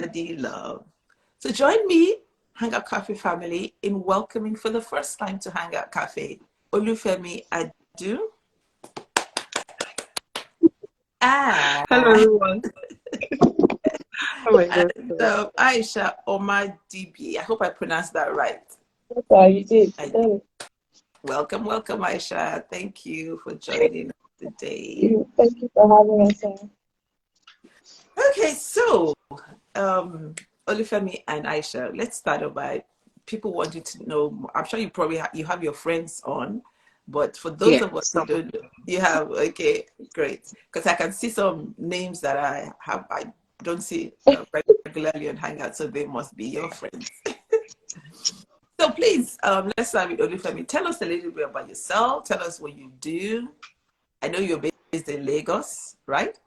body love. So join me, Hangout Cafe family, in welcoming for the first time to Hangout Cafe, Olufemi Adu and, Hello, everyone. Oh my God. Ayeesha Omadibi. I hope I pronounced that right. Yes, you did. Welcome, Ayeesha. Thank you for joining us today. Thank you for having us here. Okay, so Olufemi and Ayesha, let's start off by people want you to know. I'm sure you probably you have your friends on, but for those of us who don't know, you have, okay, great, because I can see some names that I don't see regularly on Hangout, so they must be your friends. So please, let's start with Olufemi. Tell us a little bit about yourself. Tell us what you do. I know you're based in Lagos, right?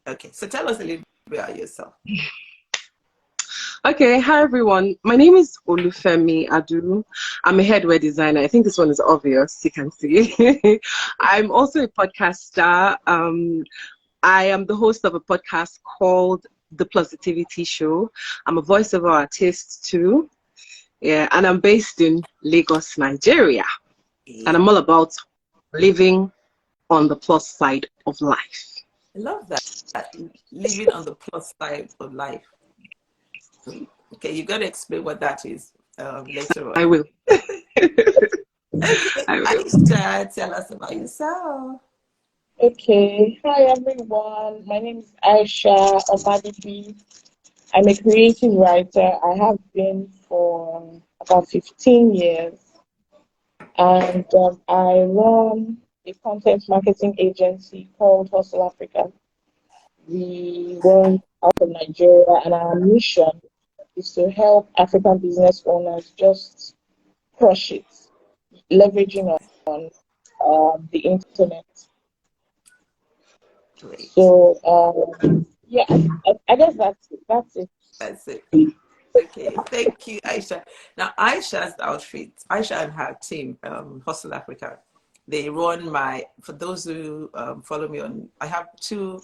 Okay, so tell us a little bit about yourself. Okay, hi everyone. My name is Olufemi Adu. I'm a headwear designer. I think this one is obvious, you can see. I'm also a podcaster. I am the host of a podcast called The Positivity Show. I'm a voiceover artist too. Yeah, and I'm based in Lagos, Nigeria. And I'm all about living on the plus side of life. I love that. Living on the plus side of life. Okay, you got to explain what that is later on. I will. Okay, I will. Ayeesha, tell us about yourself. Okay, hi everyone. My name is Ayeesha Omadibi. I'm a creative writer. I have been for about 15 years, and I run a content marketing agency called Hustle Africa. We run out of Nigeria, and our mission is to help African business owners just crush it, leveraging on the internet. Great. So, yeah, I guess that's it. That's it. Okay, thank you, Ayeesha. Now, Ayeesha's outfit, Ayeesha and her team, Hustle Africa, they run for those who follow me on, I have two,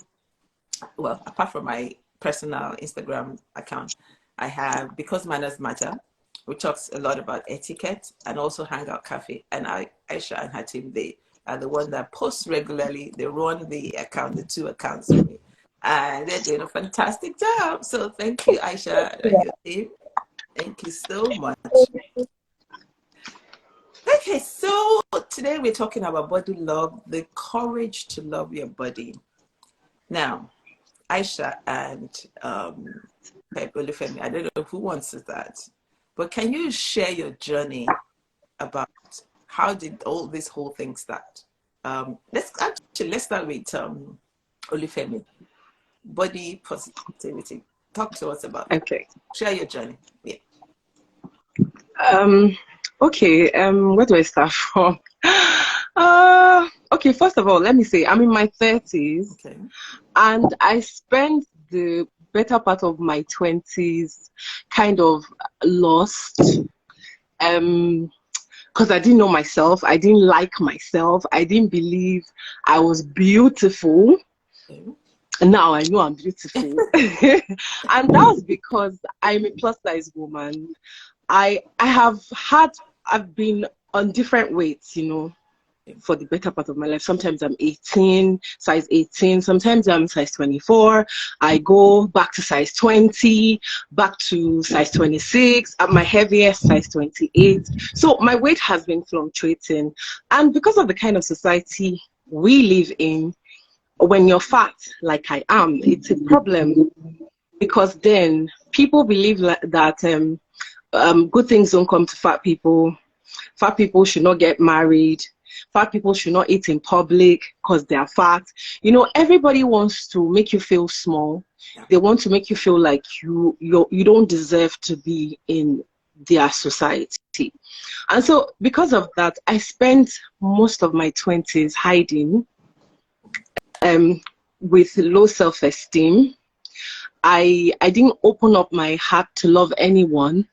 well, apart from my personal Instagram account, I have Because Manners Matter, which talks a lot about etiquette, and also Hangout Cafe. And Ayeesha and her team, they are the one that post regularly. They run the two accounts for me. And they're doing a fantastic job. So thank you, Ayeesha and your team. Thank you so much. Okay, so today we're talking about body love, the courage to love your body. Now, Ayeesha and Olufemi, I don't know who wants to start, but can you share your journey about how did this whole thing start? Let's start with Olufemi. Body positivity. Talk to us about it. Okay. Share your journey. Yeah. Okay. Where do I start from? Okay. First of all, let me say I'm in my 30s, okay, and I spent the better part of my 20s kind of lost. Because I didn't know myself, I didn't like myself, I didn't believe I was beautiful. okay. Now I know I'm beautiful. And that was because I'm a plus size woman. I've been on different weights, for the better part of my life. Sometimes I'm size 18, sometimes I'm size 24. I go back to size 20, back to size 26, at my heaviest size 28. So my weight has been fluctuating. And because of the kind of society we live in, when you're fat, like I am, it's a problem, because then people believe that good things don't come to fat people. Fat people should not get married. Fat people should not eat in public because they are fat. Everybody wants to make you feel small. They want to make you feel like you don't deserve to be in their society. And so because of that, I spent most of my 20s hiding, with low self-esteem. I didn't open up my heart to love anyone,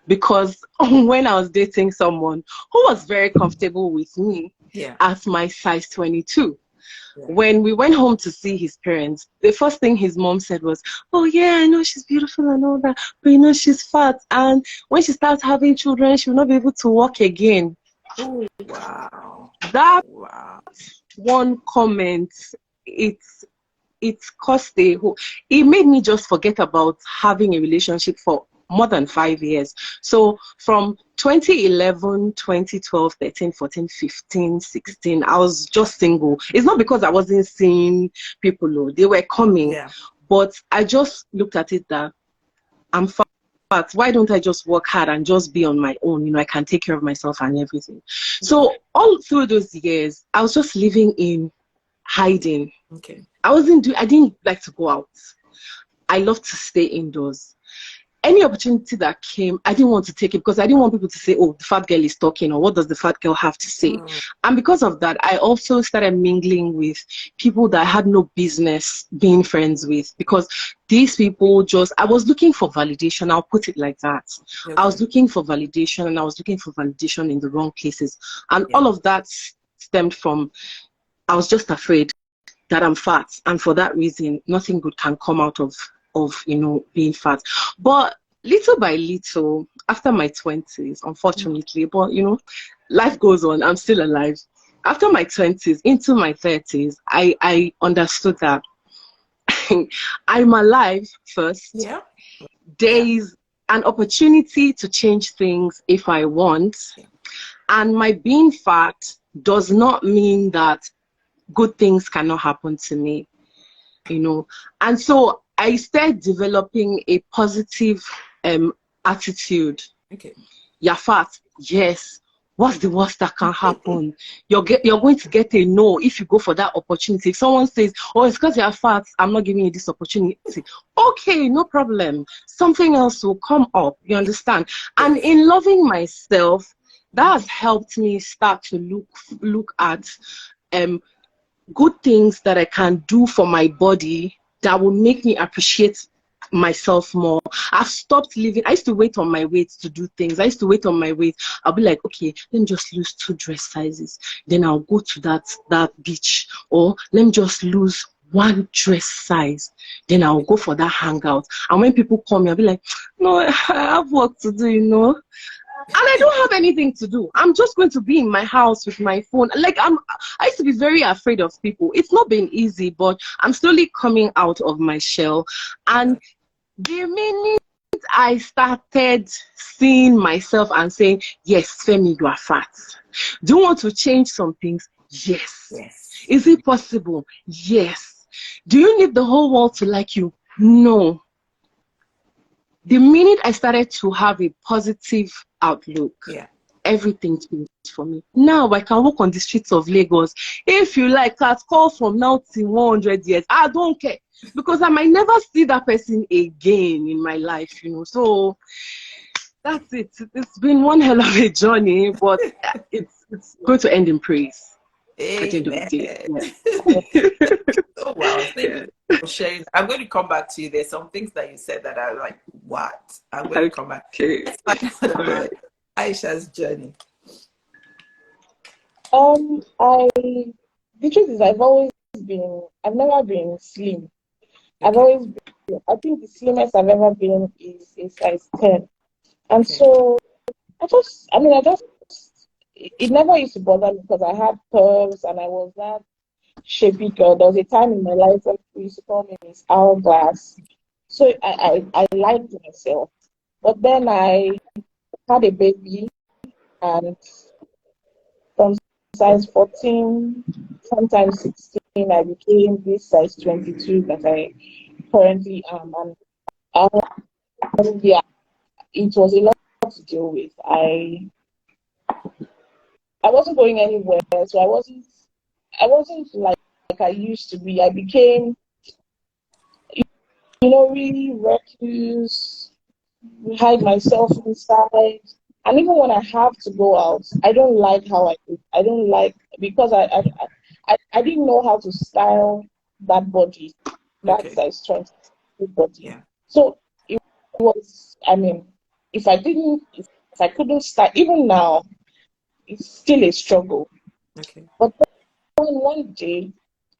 because when I was dating someone who was very comfortable with me as my size 22, When we went home to see his parents, the first thing his mom said was, "Oh yeah, I know she's beautiful and all that, but you know she's fat, and when she starts having children, she will not be able to walk again." Oh, wow. That Wow. one comment, it cost a whole, it made me just forget about having a relationship for more than 5 years. So from 2011, 2012, 13, 14, 15, 16, I was just single. It's not because I wasn't seeing people, no, they were coming. Yeah. But I just looked at it that I'm fat. Why don't I just work hard and just be on my own? You know, I can take care of myself and everything. So all through those years, I was just living in hiding. Okay. I didn't like to go out. I love to stay indoors. Any opportunity that came, I didn't want to take it because I didn't want people to say, "Oh, the fat girl is talking," or "What does the fat girl have to say?" And because of that, I also started mingling with people that I had no business being friends with, because these people I was looking for validation. I'll put it like that. Okay. I was looking for validation, and I was looking for validation in the wrong places. And all of that stemmed from, I was just afraid that I'm fat, and for that reason, nothing good can come out of being fat. But little by little, after my 20s, unfortunately, but life goes on. I'm still alive. After my 20s, into my 30s, I understood that I'm alive first. Yeah. There is an opportunity to change things if I want. And my being fat does not mean that good things cannot happen to me, And so I started developing a positive attitude. Okay. You're fat, yes. What's the worst that can happen? You're going to get a no if you go for that opportunity. If someone says, "Oh, it's because you're fat, I'm not giving you this opportunity." Okay, no problem. Something else will come up. You understand? And in loving myself, that has helped me start to look at good things that I can do for my body that will make me appreciate myself more. I've stopped living. I used to wait on my weight to do things. I used to wait on my weight. I'll be like, okay, let me just lose 2 dress sizes. Then I'll go to that beach. Or let me just lose 1 dress size. Then I'll go for that hangout. And when people call me, I'll be like, no, I have work to do. And I don't have anything to do. I'm just going to be in my house with my phone. I used to be very afraid of people. It's not been easy, but I'm slowly coming out of my shell. And the minute I started seeing myself and saying, "Yes, Femi, you are fat. Do you want to change some things?" Yes. Is it possible? Yes. Do you need the whole world to like you? No. The minute I started to have a positive outlook, everything changed for me. Now I can walk on the streets of Lagos. If you like, cat call from now till 100 years. I don't care, because I might never see that person again in my life, So that's it. It's been one hell of a journey, but it's going to end in praise. Amen. Oh, wow. Thank you for sharing. I'm going to come back to you. There's some things that you said that are like, what? I'm going to come back. Let's find out about Ayesha's journey. The truth is, I've never been slim. I've always been, I think the slimmest I've ever been is a size 10. And so it never used to bother me because I had curves and I was that shapy girl. There was a time in my life when people used to call me Miss Hourglass. So I liked myself. But then I had a baby, and from size 14, sometimes 16, I became this size 22 that I currently am. And it was a lot to deal with. I wasn't going anywhere, so I wasn't like I used to be. I became, really recluse, hide myself inside. And even when I have to go out, I don't like how I look. I don't like, because I didn't know how to style that body, that size 20 body. Yeah. So it was, if I couldn't style, even now, it's still a struggle. Okay. But then one day,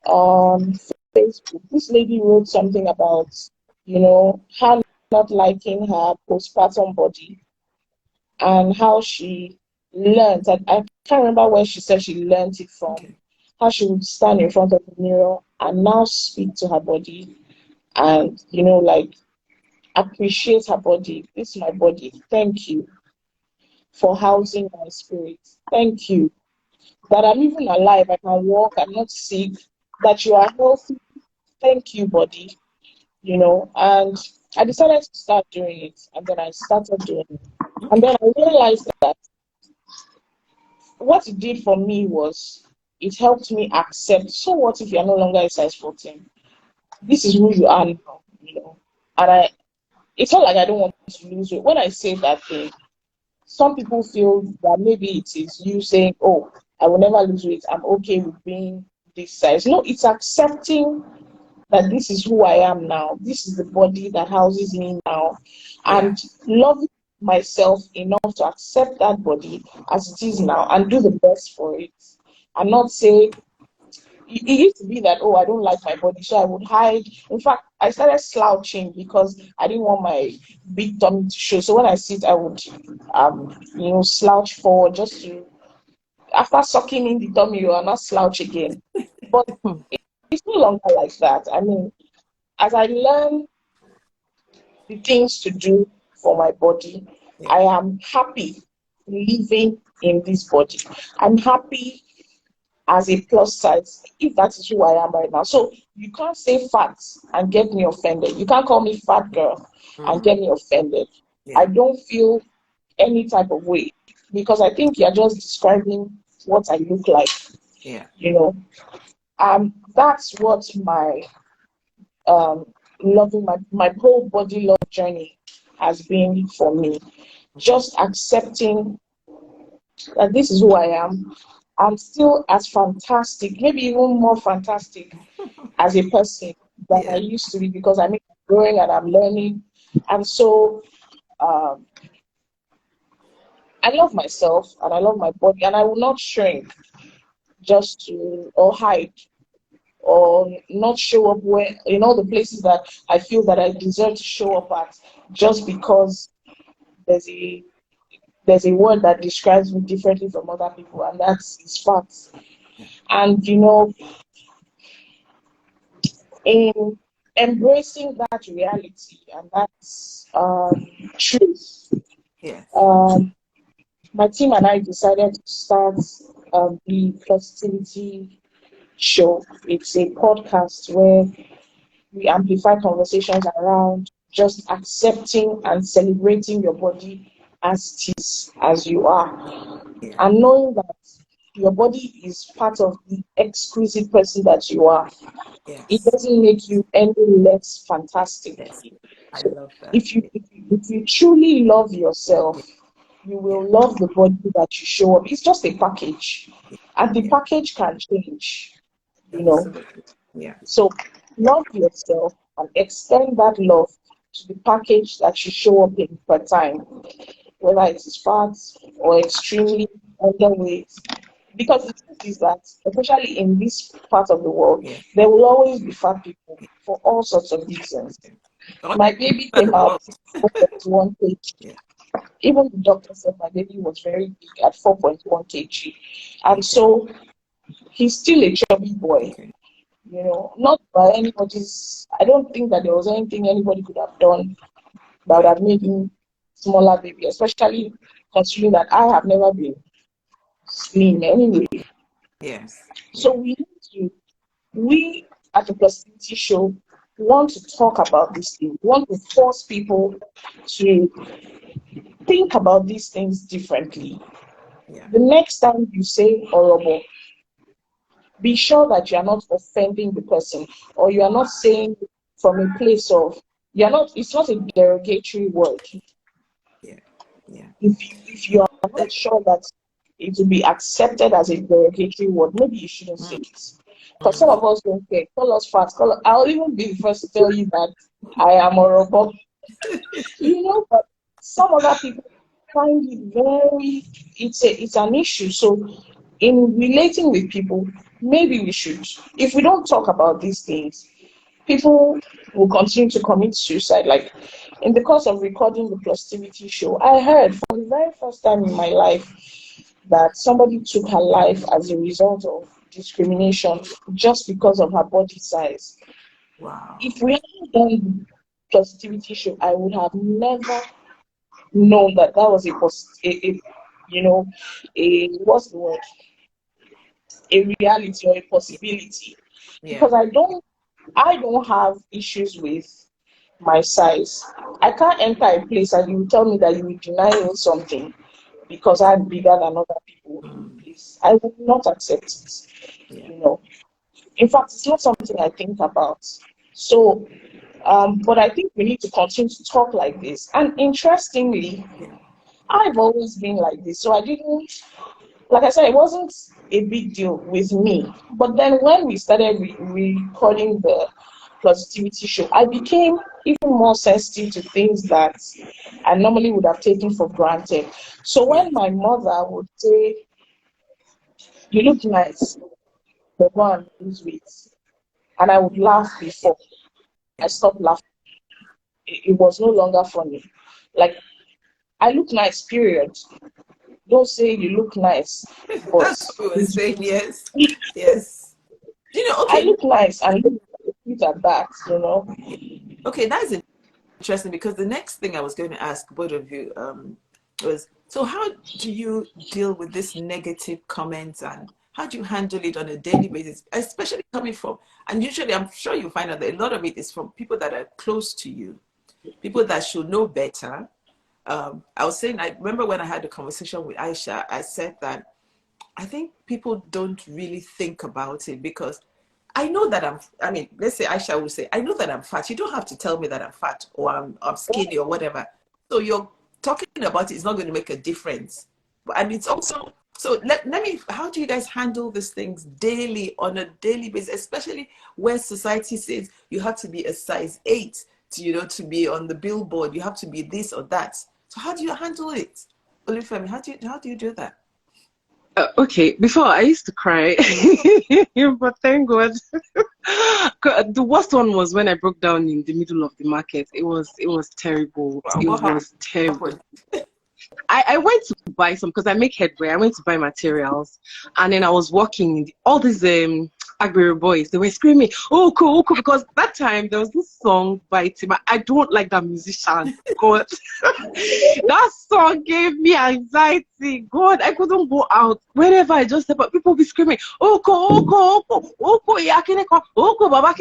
on Facebook. This lady wrote something about, her not liking her postpartum body and how she learned. I can't remember where she said she learned it from. Okay. How she would stand in front of the mirror and now speak to her body and, like appreciate her body. This is my body. Thank you for housing my spirit. Thank you that I'm even alive. I can walk. I'm not sick. That you are healthy. Thank you, body. And I decided to start doing it. And then I started doing it. And then I realized that what it did for me was it helped me accept. So what if you're no longer a size 14? This is who you are now. And it's not like I don't want to lose weight. When I say that thing, some people feel that maybe it is you saying, oh, I will never lose weight. I'm okay with being this size. No, it's accepting that this is who I am now. This is the body that houses me now. And loving myself enough to accept that body as it is now and do the best for it. And not say, it used to be that, oh, I don't like my body, so I would hide. In fact, I started slouching because I didn't want my big tummy to show. So when I sit, I would, slouch forward just to, after sucking in the tummy, you are not slouch again. But it's no longer like that. I mean, as I learn the things to do for my body, I am happy living in this body. I'm happy as a plus size, if that is who I am right now. So you can't say fat and get me offended. You can't call me fat girl and get me offended. I don't feel any type of way because I think you're just describing what I look like. That's what my loving my whole body love journey has been for me. Just accepting that this is who I am. I'm still as fantastic, maybe even more fantastic as a person than I used to be because I'm growing and I'm learning. And so I love myself and I love my body and I will not shrink just to or hide or not show up where in all the places that I feel that I deserve to show up at just because there's a word that describes me differently from other people, and that's facts. And in embracing that reality and that's truth, my team and I decided to start the Positivity Show. It's a podcast where we amplify conversations around just accepting and celebrating your body as it is, as you are. And knowing that your body is part of the exquisite person that you are. It doesn't make you any less fantastic. I So love that. if you truly love yourself, you will love the body that you show up. It's just a package. And the package can change, Absolutely. So love yourself and extend that love to the package that you show up in per time, whether it is fat or extremely underweight. Because the truth is that, especially in this part of the world, there will always be fat people for all sorts of reasons. My baby came out 4.1 kg. Even the doctor said my baby was very big at 4.1 kg. And so he's still a chubby boy. Not by anybody's. I don't think that there was anything anybody could have done that would have made him smaller baby, especially considering that I have never been slim anyway. So we at the Positivity Show want to talk about this thing. We want to force people to think about these things differently. The next time you say horrible, be sure that you are not offending the person, or you are not saying from a place of it's not a derogatory word. If you are not sure that it will be accepted as a derogatory word, maybe you shouldn't say it. Because some of us don't care. Call us fat. I'll even be the first to tell you that I am horrible. But some other people find it it's an issue. So in relating with people, maybe we should, if we don't talk about these things, people will continue to commit suicide. Like in the course of recording the positivity show, I heard for the very first time in my life that somebody took her life as a result of discrimination just because of her body size. Wow. If we hadn't done the positivity show, I would have never known that that was you know, a what's the word? A reality or a possibility. Yeah. Because I don't have issues with my size. I can't enter a place and you tell me that you will deny me something because I'm bigger than other people in the place. I will not accept it. Yeah. You know. In fact, it's not something I think about. So, but I think we need to continue to talk like this. And interestingly, Yeah. I've always been like this. So I didn't, like I said, it wasn't a big deal with me. But then when we started recording the positivity show, I became even more sensitive to things that I normally would have taken for granted. So Yeah. when my mother would say, "You look nice, but go and lose weight," and I would laugh before, I Yeah. stopped laughing. It was no longer funny. Like, I look nice, period. Don't say you look nice, but That's what we were lose saying. weight. Yes. Yes. You know, I okay. look nice and look at that, you know. Okay, that's interesting because the next thing I was going to ask both of you was, so how do you deal with this negative comments and how do you handle it on a daily basis, especially coming from, and usually I'm sure you find out that a lot of it is from people that are close to you, people that should know better. I was saying, I remember when I had a conversation with Ayeesha, I said that I think people don't really think about it because I know that I mean, let's say Aisha will say, I know that I'm fat. You don't have to tell me that I'm fat or I'm skinny or whatever. So you're talking about it is not going to make a difference. And it's also, so let me, how do you guys handle these things daily, on a daily basis, especially where society says you have to be a size 8 to, you know, to be on the billboard, you have to be this or that. So how do you handle it? Olufemi, how do you do that? Okay, before I used to cry, but thank God. The worst one was when I broke down in the middle of the market. It was terrible. It What was terrible. happened? I went to buy some because I make headwear. I went to buy materials, and then I was walking. All these Agbero boys, they were screaming, "Oh, cool, oh, cool!" Because that time there was this song by Tim. I don't like that musician. God, that song gave me anxiety. God, I couldn't go out. Whenever I just step up, people be screaming, "Oh, cool, oh, cool, oh, cool, yeah, oh, cool, Baba,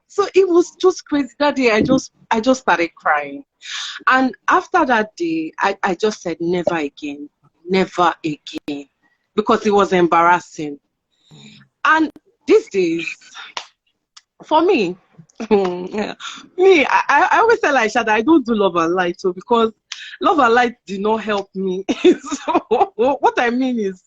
so it was just crazy. That day, I just started crying. And after that day, I just said, never again, never again, because it was embarrassing. And these days, for me, I always tell Aisha that I don't do love and light, so because love and light did not help me. So what I mean is,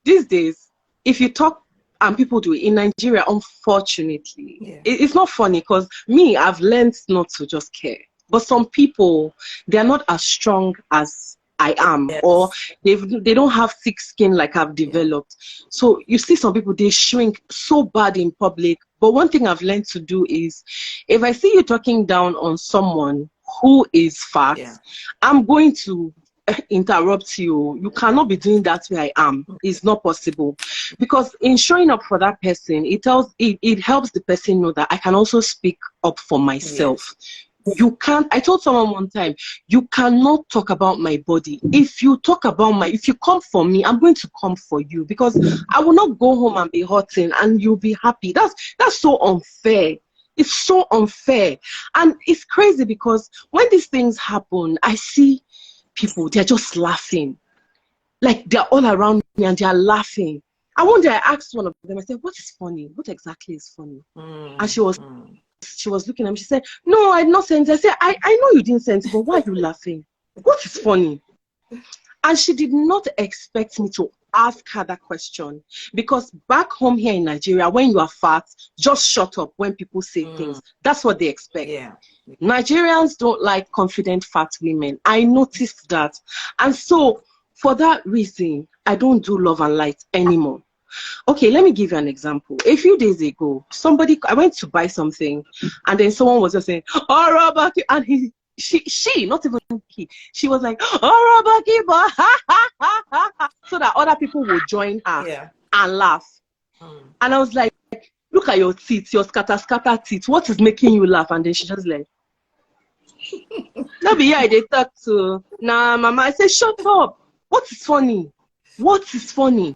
these days, if you talk and people do it in Nigeria, unfortunately, Yeah. it's not funny because me, I've learned not to just care. But some people, they're not as strong as I am, or Yes. they don't have thick skin like I've Yeah. developed. So you see some people, they shrink so bad in public. But one thing I've learned to do is, if I see you talking down on someone who is fat, Yeah. I'm going to interrupt you. You cannot be doing that where I am. It's not possible. Because in showing up for that person, it helps the person know that I can also speak up for myself. Yes. You can't, I told someone one time, you cannot talk about my body. If you come for me, I'm going to come for you, because I will not go home and be hurting and you'll be happy. That's so unfair. It's so unfair. And it's crazy because when these things happen, I see people, they're just laughing. Like they're all around me and they're laughing. And one day I asked one of them, I said, what is funny? What exactly is funny? And she was looking at me, she said, no, I did not say anything. I said, I know you didn't say anything, but why are you laughing? What is funny? And she did not expect me to ask her that question, because back home here in Nigeria, when you are fat, just shut up when people say things. That's what they expect. Yeah. Nigerians don't like confident fat women. I noticed that. And so for that reason, I don't do love and light anymore. Okay, let me give you an example. A few days ago, I went to buy something, and then someone was just saying, "Oh, Robert," and she, not even he, she was like, "Oh, Robert," ha ha ha ha ha, so that other people would join her and laugh. And I was like, "Look at your teeth, your scatter teeth. What is making you laugh?" And then she just like, "No, be here they talk to nah, mama." I said, "Shut up. What is funny? What is funny?"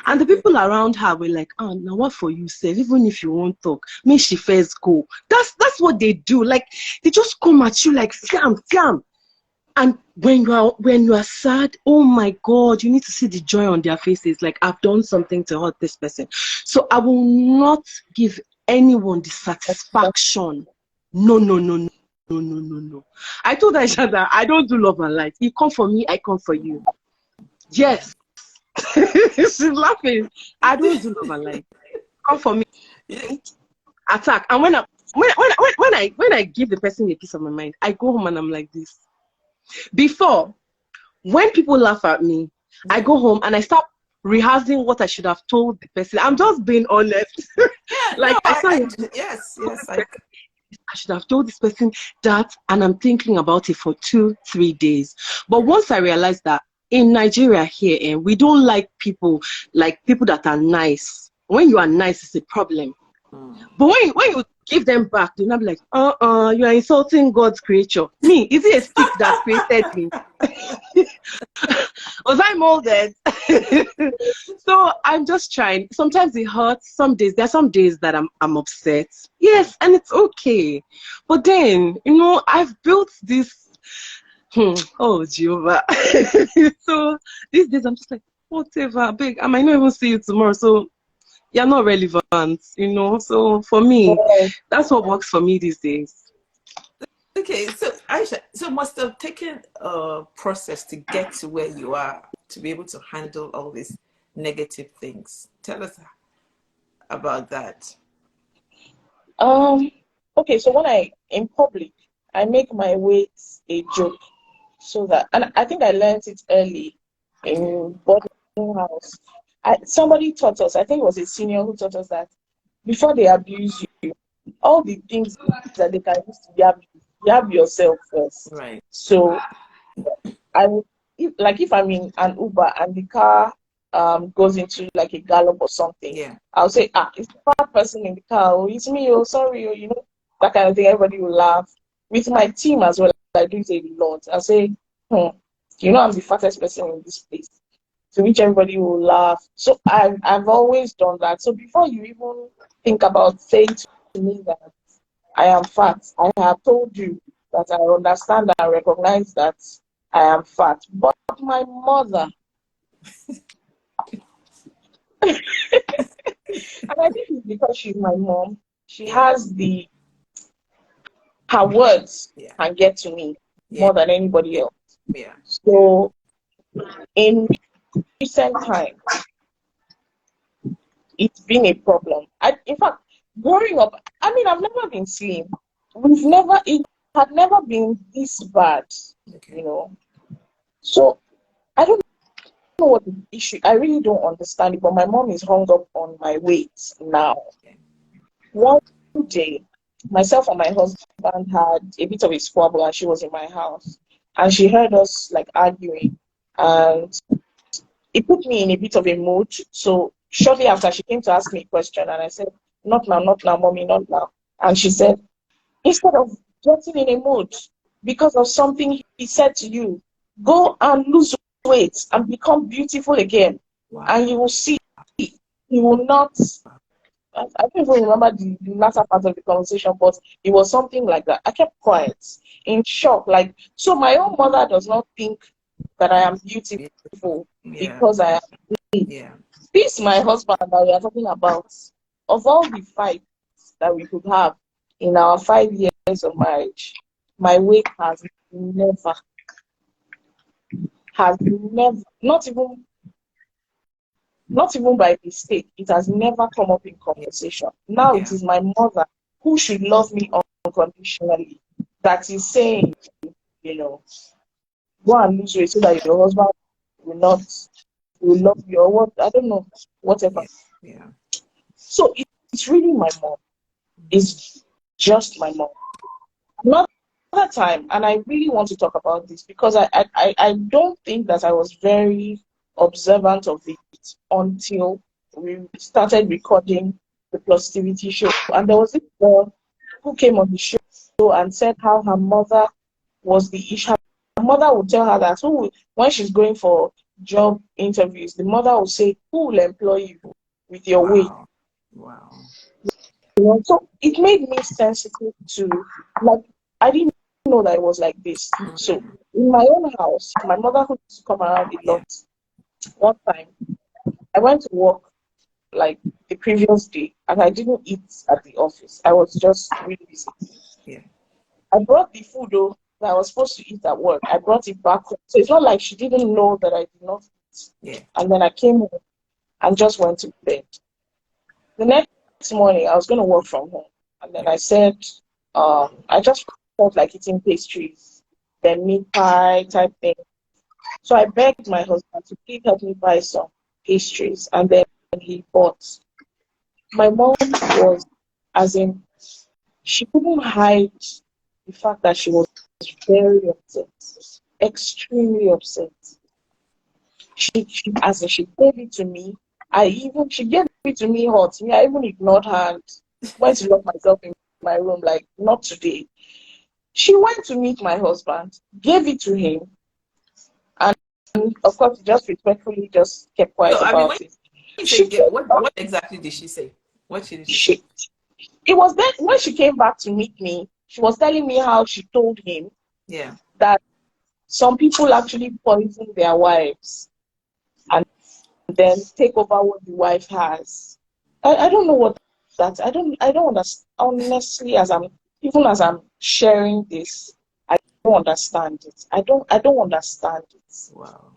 And the people around her were like, "Oh, now what for you, sir? Even if you won't talk, make she first go." That's what they do. Like, they just come at you like fiam fiam. And when you are sad, oh my God, you need to see the joy on their faces. Like, I've done something to hurt this person. So I will not give anyone the satisfaction. No, no, no, no, no, no, no, no. I told Ayeesha that I don't do love and light. You come for me, I come for you. Yes. She's laughing. I don't do love and light. Come for me, attack. And when I give the person a piece of my mind, I go home and I'm like this. Before, when people laugh at me, I go home and I start rehearsing what I should have told the person. I'm just being honest. Like, I should have told this person that, and I'm thinking about it for 2-3 days. But once I realized that in Nigeria here, and we don't like people that are nice. When you are nice, it's a problem. But when you give them back, they'll not be like, you are insulting God's creature. Me, is it a stick that created me? Was I molded? So I'm just trying. Sometimes it hurts. There are some days that I'm upset. Yes, and it's okay. But then, I've built this. Oh, Jehovah. So these days I'm just like, whatever, big. I might not even see you tomorrow. So you're not relevant, So for me, that's what works for me these days. Okay, so Ayeesha, so must have taken a process to get to where you are to be able to handle all these negative things. Tell us about that. Okay, so when in public, I make my weight a joke, so that, and I think I learned it early in boarding house. Somebody taught us, I think it was a senior who taught us that before they abuse you, all the things that they can use to grab yourself first. Right. So if I'm in an Uber and the car goes into like a gallop or something, I'll say, it's the bad person in the car, oh, it's me, oh, sorry, oh, that kind of thing. Everybody will laugh. With my team as well, I do it a lot. I say, I'm the fattest person in this place. To which everybody will laugh. So I've always done that. So before you even think about saying to me that I am fat, I have told you that I understand and recognize that I am fat. But my mother, and I think it's because she's my mom, she has her words can get to me more than anybody else. Yeah. So in recent times, it's been a problem. In fact, growing up, I've never been slim. It had never been this bad, So I don't know what the issue. I really don't understand it. But my mom is hung up on my weight now. One day, myself and my husband had a bit of a squabble, and she was in my house, and she heard us like arguing, and it put me in a bit of a mood. So shortly after, she came to ask me a question, and I said, not now, mommy, not now. And she said, instead of getting in a mood because of something he said to you, go and lose weight and become beautiful again. Wow. And you will see, he will not, I don't even remember the latter part of the conversation, but it was something like that. I kept quiet, in shock. So my own mother does not think that I am beautiful because I am. This, my husband that we are talking about, of all the fights that we could have in our 5 years of marriage, my weight has never, not even by mistake, it has never come up in conversation. Now it is my mother, who should love me unconditionally, that is saying, go and lose weight so that your husband will not, will love you or what, I don't know, whatever. Yeah. So it's really my mom. It's just my mom. Another time, and I really want to talk about this because I don't think that I was very observant of it until we started recording the Positivity show. And there was this girl who came on the show and said how her mother was the issue. Her mother would tell her that when she's going for job interviews, the mother will say, "Who will employ you with your weight?" Wow. So it made me sensitive to, like, I didn't know that it was like this. So in my own house, my mother who used to come around a lot. One time, I went to work like the previous day, and I didn't eat at the office. I was just really busy. Yeah. I brought the food though that I was supposed to eat at work. I brought it back home. So it's not like she didn't know that I did not eat. Yeah. And then I came home and just went to bed. The next morning, I was going to work from home. And then I said, I just felt like eating pastries, then meat pie type thing. So I begged my husband to please help me buy some pastries. And then he bought. My mom was, as in, she couldn't hide the fact that she was very upset, extremely upset. As in, she gave it to me. She gave it to me hot. Me, I even ignored her and went to lock myself in my room, like, not today. She went to meet my husband, gave it to him, and of course, just respectfully just kept quiet So I mean, about when it. you say She came back, what exactly did she say? What did she say? it was then when she came back to meet me, she was telling me how she told him that some people actually poison their wives and then take over what the wife has. I don't know what that, I don't understand. Honestly, as I'm sharing this, I don't understand it. I don't understand it. Wow.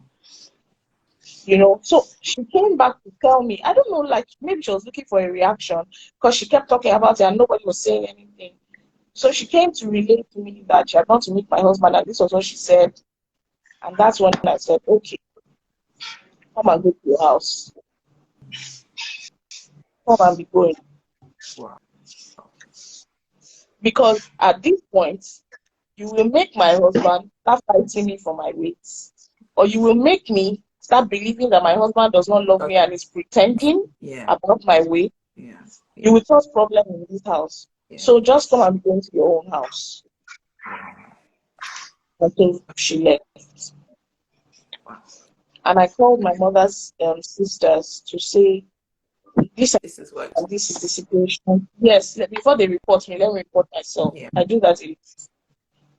So she came back to tell me, I don't know, like maybe she was looking for a reaction because she kept talking about it and nobody was saying anything. So she came to relate to me that she had gone to meet my husband and this was what she said. And that's when I said, okay, come and go to your house. Come and be going. Wow. Because at this point, you will make my husband start fighting me for my weight. Or you will make me start believing that my husband does not love me and is pretending about my weight. Yeah. You will cause problem in this house. So just come and go into your own house. Until she left. And I called my mother's sisters to say, this is the situation. Yes, before they report me, let me report myself. I do that.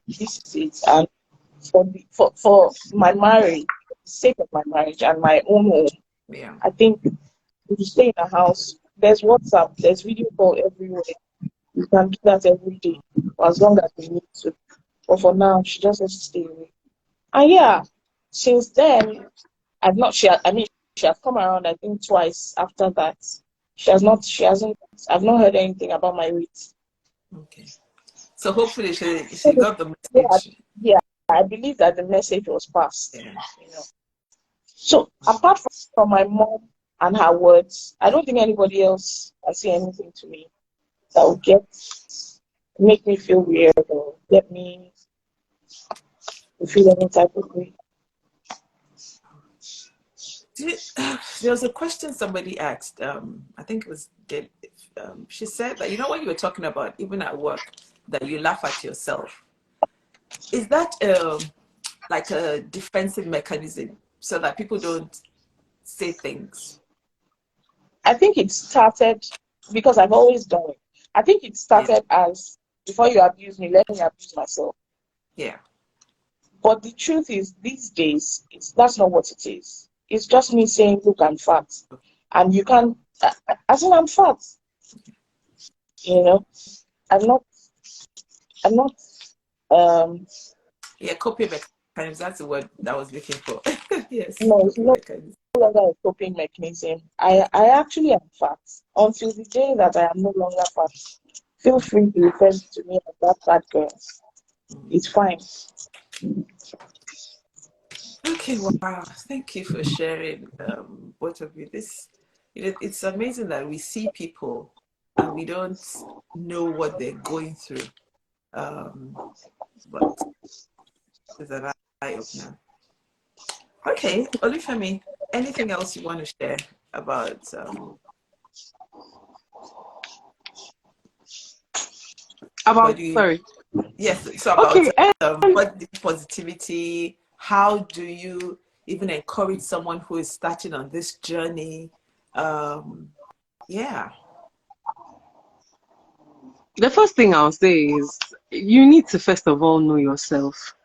This is it. And for my marriage, for the sake of my marriage and my own home, I think if you stay in a house, there's WhatsApp, there's video call everywhere. You can do that every day, for as long as you need to. But for now, she just has to stay away. And since then, I've not. She has come around. I think twice after that. She hasn't. I've not heard anything about my weight. Okay. So hopefully she got the message. Yeah, I believe that the message was passed. So apart from my mom and her words, I don't think anybody else can say anything to me that will make me feel weird or get me to feel any type of way. There was a question somebody asked. I think it was Deb. She said that when you were talking about even at work that you laugh at yourself. Is that like a defensive mechanism so that people don't say things? I think it started because I've always done it. I think it started as before you abuse me, let me abuse myself. Yeah. But the truth is, these days, that's not what it is. It's just me saying, look, I'm fat. And you can, as in I'm fat. I'm not, coping mechanism. That's the word that I was looking for. Yes. No, it's no longer a coping mechanism. I actually am fat. Until the day that I am no longer fat, feel free to refer to me as that fat girl. It's fine. Okay, wow. Thank you for sharing, both of you. It's amazing that we see people and we don't know what they're going through. But it's an eye opener. Okay, Olufemi, anything else you want to share about? Sorry. Yes, so about Okay. body positivity. How do you even encourage someone who is starting on this journey? Yeah. The first thing I'll say is you need to first of all know yourself.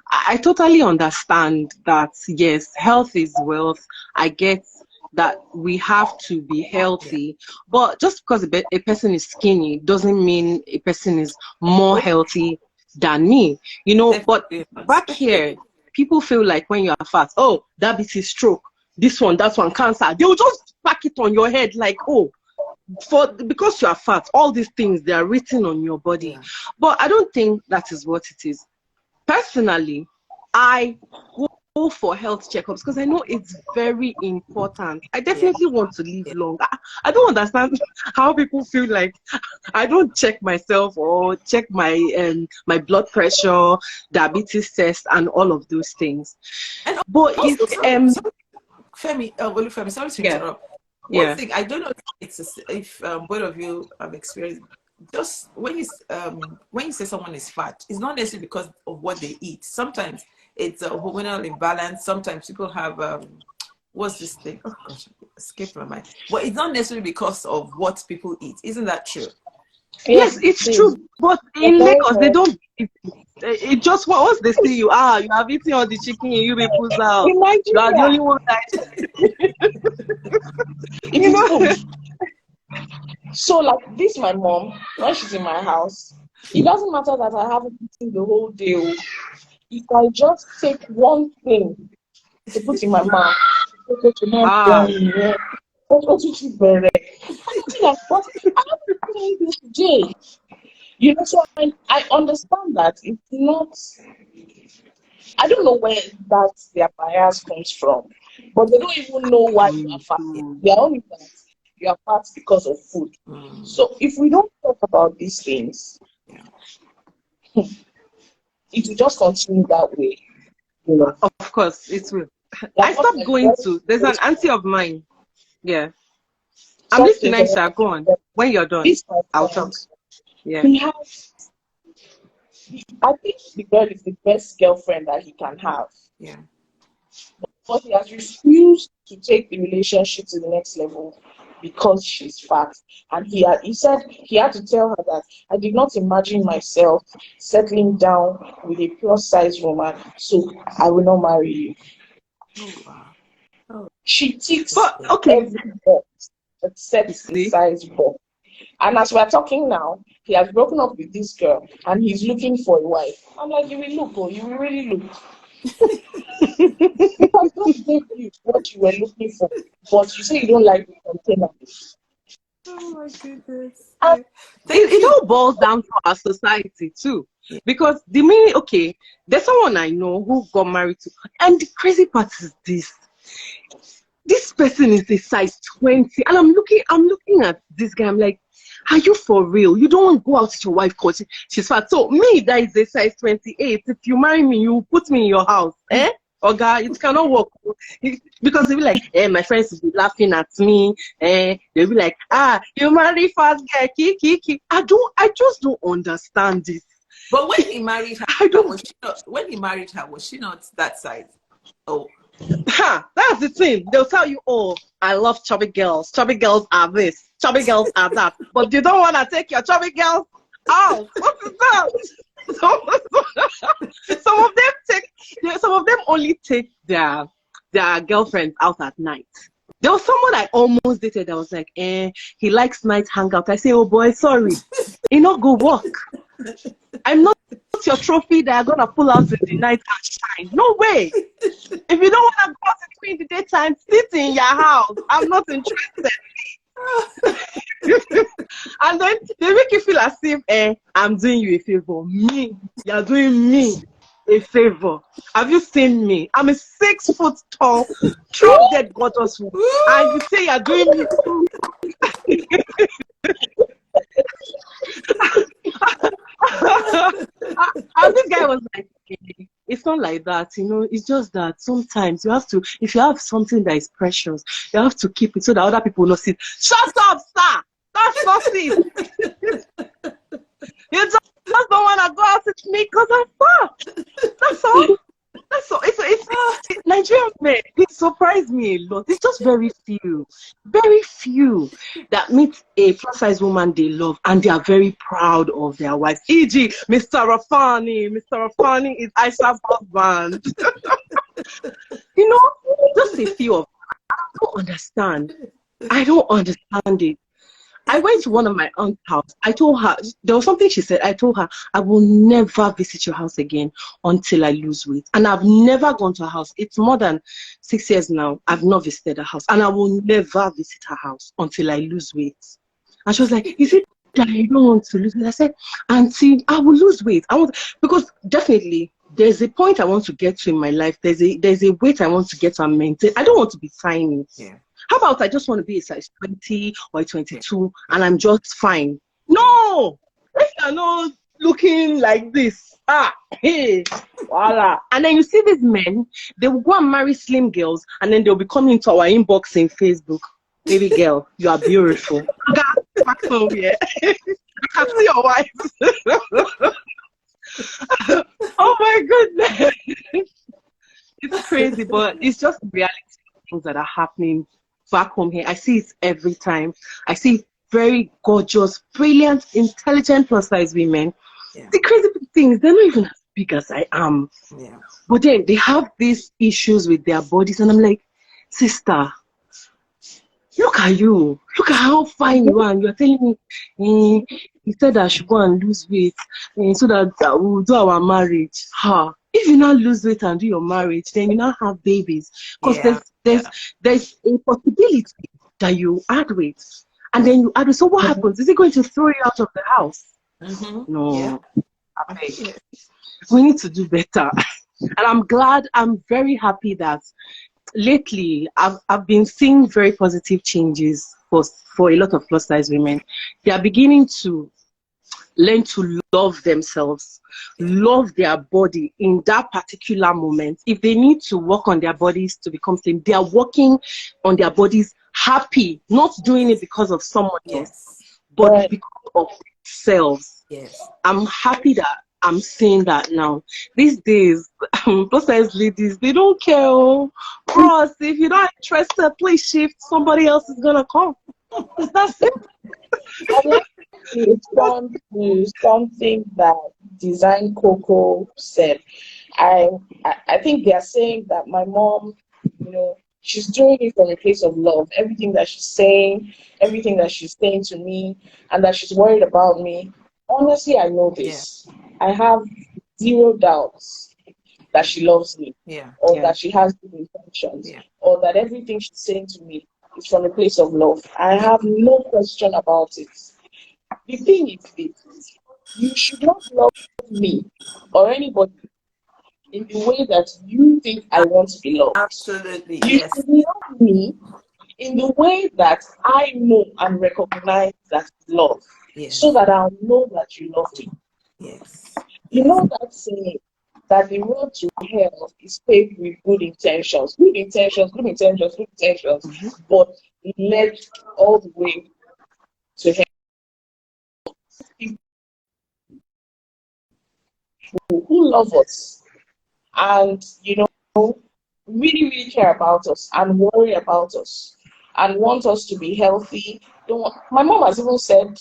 I totally understand that, yes, health is wealth. I get that we have to be healthy, but just because a person is skinny doesn't mean a person is more healthy than me, you know. But back here, people feel like when you are fat, oh, diabetes, stroke, this one, that one, cancer, they will just pack it on your head like, oh, because you are fat, all these things, they are written on your body. Yeah. But I don't think that is what it is. Personally, I go for health checkups because I know it's very important. I definitely want to live long. I don't understand how people feel like I don't check myself or check my my blood pressure, diabetes test, and all of those things. And but also, it's Femi, Olufemi, sorry to interrupt. One thing I don't know if both of you have experienced, just when you say someone is fat, it's not necessarily because of what they eat. Sometimes it's a hormonal imbalance. Sometimes people have what's this thing? Oh gosh, escaped my mind. But it's not necessarily because of what people eat. Isn't that true? Yes, it's true. But in Lagos, they don't eat it. Just once they see you, you have eaten all the chicken in you people's house. You are the only one that So like this, my mom, when she's in my house, it doesn't matter that I haven't eaten the whole day. If I just take one thing to put in my mouth, today. You know, so I understand that it's not. I don't know where that their bias comes from, but they don't even know why you are fat. They are only that you are fat because of food. So if we don't talk about these things, it will just continue that way. You know. Of course, it will. I stopped going to. There's an auntie of mine. Yeah. I'm listening, Ayeesha. Go on. When you're done, I'll talk. Yeah. He has. I think the girl is the best girlfriend that he can have. Yeah. But he has refused to take the relationship to the next level because she's fat. And he said he had to tell her that I did not imagine myself settling down with a plus size woman, so I will not marry you. Oh, wow. Oh. She ticks every box except the size box. And as we're talking now, he has broken up with this girl and he's looking for a wife. I'm like, you will look, you will really look. Because God gave you what you were looking for, but you say you don't like the container. Oh my goodness. It all boils down to our society too. Because the minute, there's someone I know who got married to, and the crazy part is this person is a size 20, and I'm looking at this guy, I'm like, are you for real? You don't want to go out with your wife because she's fat. So me, that is a size 28. If you marry me, you put me in your house. Okay, it cannot work. Because they'll be like, my friends will be laughing at me. They'll be like, you marry fast girl, kiki. I just don't understand this. But when he married her, was she not that size? Oh. That's the thing. They'll tell you, I love chubby girls. Chubby girls are this. Chubby girls are that. But you don't want to take your chubby girls out. What is that? Some of them only take their girlfriends out at night. There was someone I almost dated that was like, he likes night hangout. I say, oh boy, sorry. You not go walk. I'm not your trophy that I'm gonna pull out in the night and shine. No way. If you don't want to go out in the daytime, sit in your house. I'm not interested. And then they make you feel as if I'm doing you a favor. Me, you're doing me. a favor. Have you seen me? I'm a 6 foot tall, drop dead gorgeous woman. And you say you're doing me. And this guy was like, okay, it's not like that, you know, it's just that sometimes you have to, if you have something that is precious, you have to keep it so that other people will not see it. Shut up, sir! That's not it! You just don't want to go out with me because I'm fat. That's all. That's all. It's Nigerian men. It surprised me a lot. It's just very few that meet a plus size woman they love and they are very proud of their wives. E.g., Mr. Rafani. Mr. Rafani is Aisha's husband. You know, just a few of them. I don't understand it. I went to one of my aunt's house. I told her, there was something she said. I told her, I will never visit your house again until I lose weight. And I've never gone to her house. It's more than 6 years now. I've not visited her house. And I will never visit her house until I lose weight. And she was like, is it that I don't want to lose weight? I said, Auntie, I will lose weight. Because definitely, there's a point I want to get to in my life. There's a weight I want to get to and maintain. I don't want to be tiny. Yeah. How about I just want to be a size 20 or a 22 and I'm just fine? No! If you're not looking like this, hey, voila. And then you see these men, they will go and marry slim girls and then they'll be coming to our inbox in Facebook. Baby girl, you are beautiful. Back home here. I can see your wife. Oh my goodness. It's crazy, but it's just reality things that are happening back home here. I see it every time. I see very gorgeous, brilliant, intelligent plus size women. Yeah. The crazy things, they're not even as big as I am. Yeah. But then they have these issues with their bodies, and I'm like, sister, look at you. Look at how fine you are. And you're telling me, you said I should go and lose weight so that we'll do our marriage. If you now lose weight and do your marriage, then you now have babies. Because there's a possibility that you add weight. And then you add weight. So what happens? Is it going to throw you out of the house? Mm-hmm. No. Yeah. We need to do better. And I'm very happy that lately I've been seeing very positive changes for a lot of plus size women. They are beginning to learn to love themselves, love their body in that particular moment. If they need to work on their bodies to become slim, they are working on their bodies happy, not doing it because of someone else, but because of themselves. Yes. I'm happy that I'm seeing that now. These days, plus size ladies, they don't care. Bros, if you're not interested, please shift. Somebody else is gonna come. It's that simple. I'd like to respond to something that Design Coco said. I think they are saying that my mom, you know, she's doing it from a place of love. Everything that she's saying to me, and that she's worried about me. Honestly, I know this. Yeah. I have zero doubts that she loves me, or that she has good intentions, or that everything she's saying to me is from a place of love. I have no question about it. The thing is this: you should not love me or anybody in the way that you think I want to be loved. Absolutely, you should love me in the way that I know and recognize that love, so that I'll know that you love me. Yes. You know that saying that the road to hell is paved with good intentions, but it led all the way to hell. People who love us and, you know, really, really care about us and worry about us and want us to be healthy. My mom has even said,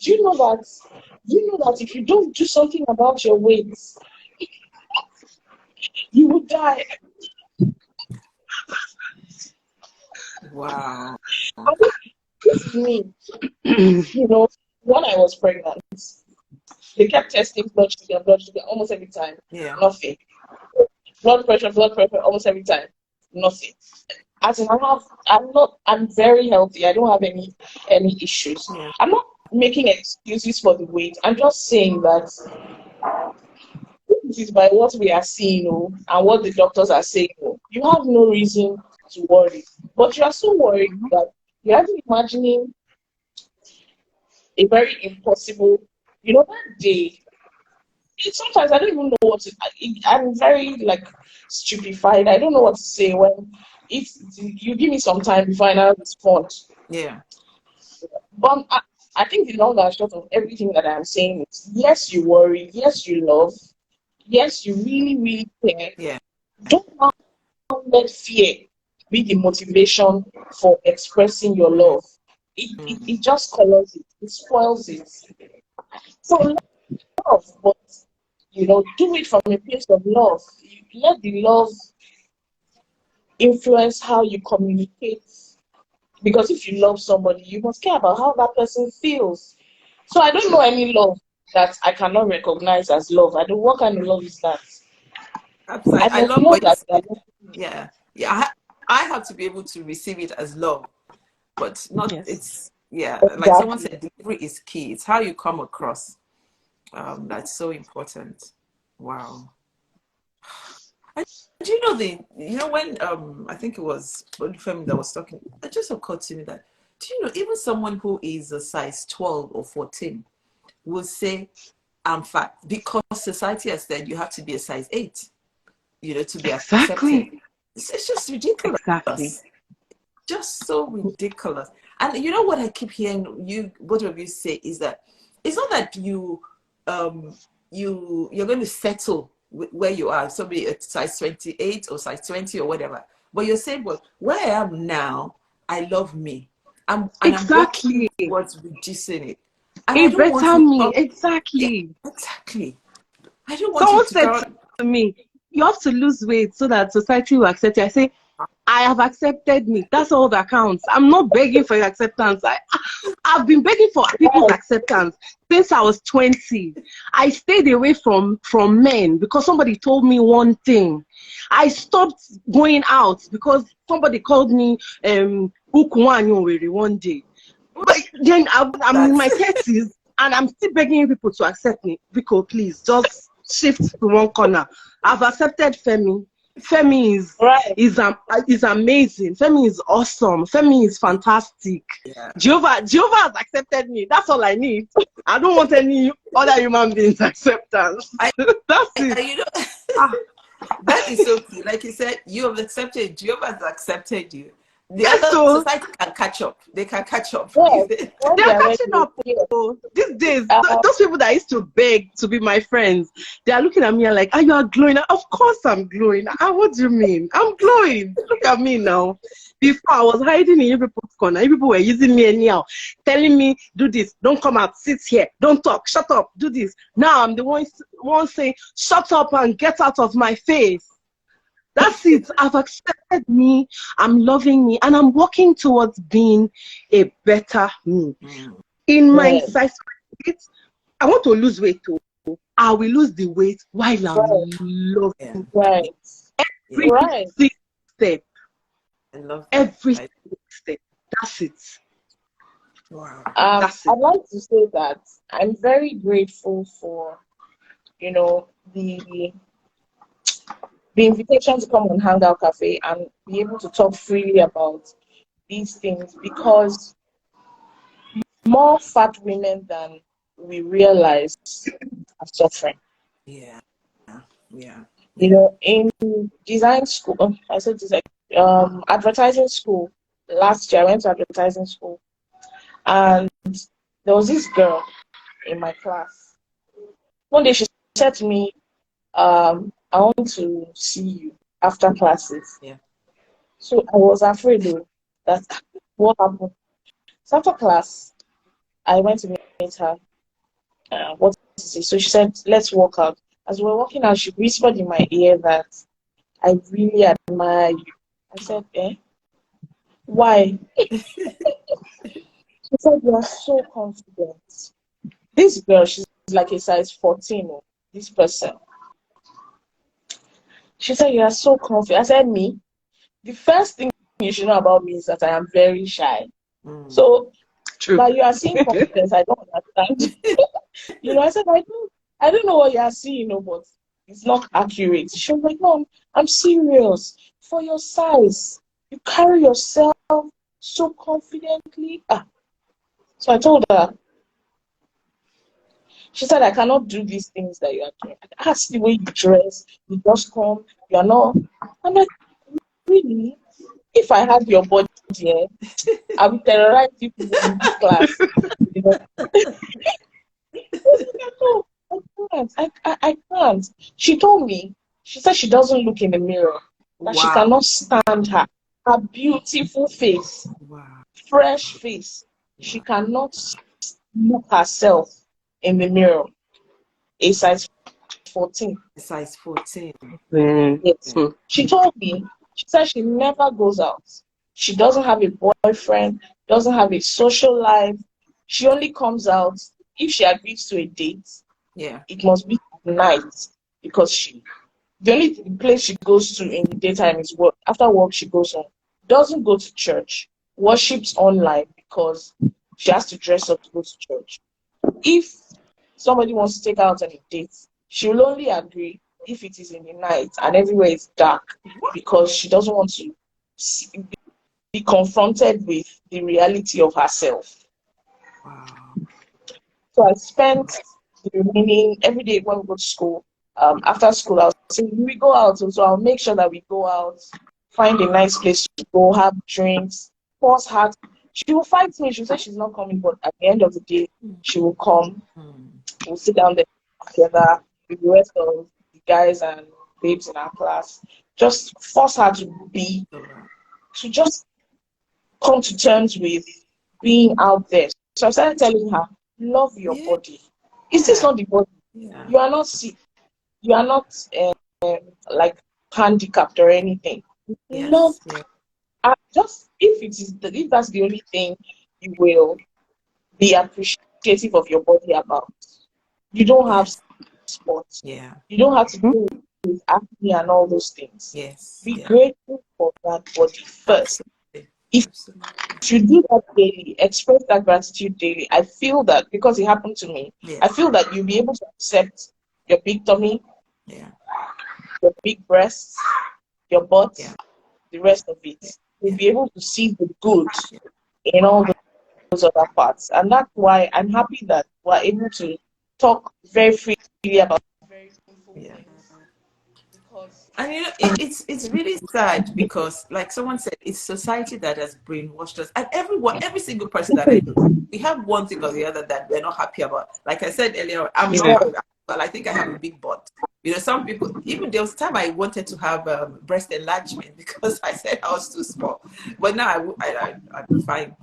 do you know that if you don't do something about your weight, you will die? Wow. This is me. You know, when I was pregnant, they kept testing blood sugar almost every time. Yeah. Nothing. Blood pressure, almost every time. Nothing. As in, I'm very healthy. I don't have any issues. Yeah. I'm not making excuses for the weight. I'm just saying that it is by what we are seeing, and what the doctors are saying, you have no reason to worry. But you are so worried that you're actually imagining a very impossible, that day. Sometimes I don't even know what to. I'm very stupefied. I don't know what to say when if you give me some time before I now respond. Yeah. But I think the long and short of everything that I'm saying is yes, you worry, yes, you love, yes, you really, really care. Yeah. Don't now let fear be the motivation for expressing your love. It just colors it, it spoils it. So love, but do it from a place of love. You let the love influence how you communicate. Because if you love somebody, you must care about how that person feels. So I don't know any love that I cannot recognize as love. I don't. What kind of love is that? I I must love know what you that. said. Yeah. Yeah. I have to be able to receive it as love, but not, Yes. it's, yeah, like someone Exactly. said, delivery is key. It's how you come across. That's so important. Wow. And do you know when I think it was Olufemi that was talking, it just occurred to me that, do you know, even someone who is a size 12 or 14 will say, I'm fat, because society has said you have to be a size 8, to be accepted. Exactly. It's just ridiculous. Exactly. Just so ridiculous. And you know what I keep hearing you, both of you, say is that it's not that you're going to settle where you are, so be it size 28 or size 20 or whatever. But you're saying, well, where I am now, I love me. I'm working Exactly. towards reducing it. And I A don't want better to me. come. Yeah, Exactly. exactly. I don't want Someone it to said go. to me, you have to lose weight so that society will accept you. I say, I have accepted me. That's all that counts. I'm not begging for your acceptance. I've been begging for people's acceptance since I was 20. I stayed away from men because somebody told me one thing. I stopped going out because somebody called me Ukwanyo one day. But then I'm in my That 30s and I'm still begging people to accept me. Because please just shift to one corner. I've accepted Femi. Femi Right. is amazing. Femi is awesome. Femi is fantastic. yeah. Jehovah has accepted me. That's all I need. I don't want any other human beings acceptance. I, That's it. Ah, that is so key. Like you said, you have accepted, Jehovah has accepted you. The yes, other so society can catch up. They can catch up. Yes. When they they are are ready, catching up. yes. Oh, these days, Um, those people that used to beg to be my friends, they are looking at me and like, "Are you are glowing?" Of course, I'm glowing. What do you mean? I'm glowing. Look at me now. Before I was hiding in every corner. You people were using me anyhow, telling me, "Do this. Don't come out. Sit here. Don't talk. Shut up. Do this." Now I'm the one saying, "Shut up and get out of my face." That's it. I've accepted me. I'm loving me, and I'm working towards being a better me. Mm, In my yes. size 28, I want to lose weight too. I will lose the weight while I'm Right. loving yeah. Right. Yeah. every Right. step. I love that. Every step. That's it. Wow. That's it. I'd like to say that I'm very grateful for, the invitation to come on Hangout Cafe and be able to talk freely about these things because more fat women than we realize are suffering. Yeah. Yeah. You Yeah. know, in design school, I said design, advertising school. Last year, I went to advertising school, and there was this girl in my class. One day, she said to me, "I want to see you after classes." Yeah. So I was afraid though, that what happened. So after class, I went to meet her. What is it? So she said, "Let's walk out." As we were walking out, she whispered in my ear that I really admire you. I said, "Eh? Why?" She said, "You are so confident." This girl, she's like a size 14. This person. She said, "You are so confident." I said, "Me? The first thing you should know about me is that I am very shy." Mm. So, True. but you are seeing confidence. I don't understand. I said, I don't know what you are seeing, but it's not accurate. She was like, no, I'm serious. For your size, you carry yourself so confidently. So I told her, she said, I cannot do these things that you are doing. I asked the way you dress, you just come, you are not. I'm like, really? If I had your body here, I would terrorize people in this class. You know? No, I can't. She told me, she said she doesn't look in the mirror, that she Wow. cannot stand her beautiful face, Wow. fresh face. She cannot look herself in the mirror. A size 14. Size 14. Yes. She told me, she said she never goes out. She doesn't have a boyfriend, doesn't have a social life. She only comes out if she agrees to a date. Yeah. It must be at night, because the only place she goes to in the daytime is work. After work, she goes home. Doesn't go to church. Worships online because she has to dress up to go to church. If somebody wants to take her out on a date, she will only agree if it is in the night and everywhere is dark, because she doesn't want to be confronted with the reality of herself. Wow. So I spent the remaining every day when we go to school. After school, I'll say we go out, so I'll make sure that we go out, find a nice place to go, have drinks, force her. She will fight me. She'll say she's not coming, but at the end of the day, she will come. We'll sit down there together with the rest of the guys and babes in our class. Just force her to just come to terms with being out there. So I started telling her, love your body. Is this not the body? Yeah. You are not sick. You are not like handicapped or anything. Yes. Love. Yeah. Just if that's the only thing you will be appreciative of your body about. You don't have sports. Yeah. You don't have to do with acne and all those things. Yes. Be grateful for that body first. Absolutely. If you do that daily, express that gratitude daily, I feel that, because it happened to me, I feel that you'll be able to accept your big tummy, your big breasts, your butt, the rest of it. You'll be able to see the good in all those other parts. And that's why I'm happy that we're able to talk very freely about very painful things. And you know, it's really sad because, like someone said, it's society that has brainwashed us. And every single person that I know, we have one thing or the other that we're not happy about. Like I said earlier, I'm not, but I think I have a big butt. You know, some people, even there was time I wanted to have breast enlargement because I said I was too small. But now I'm fine.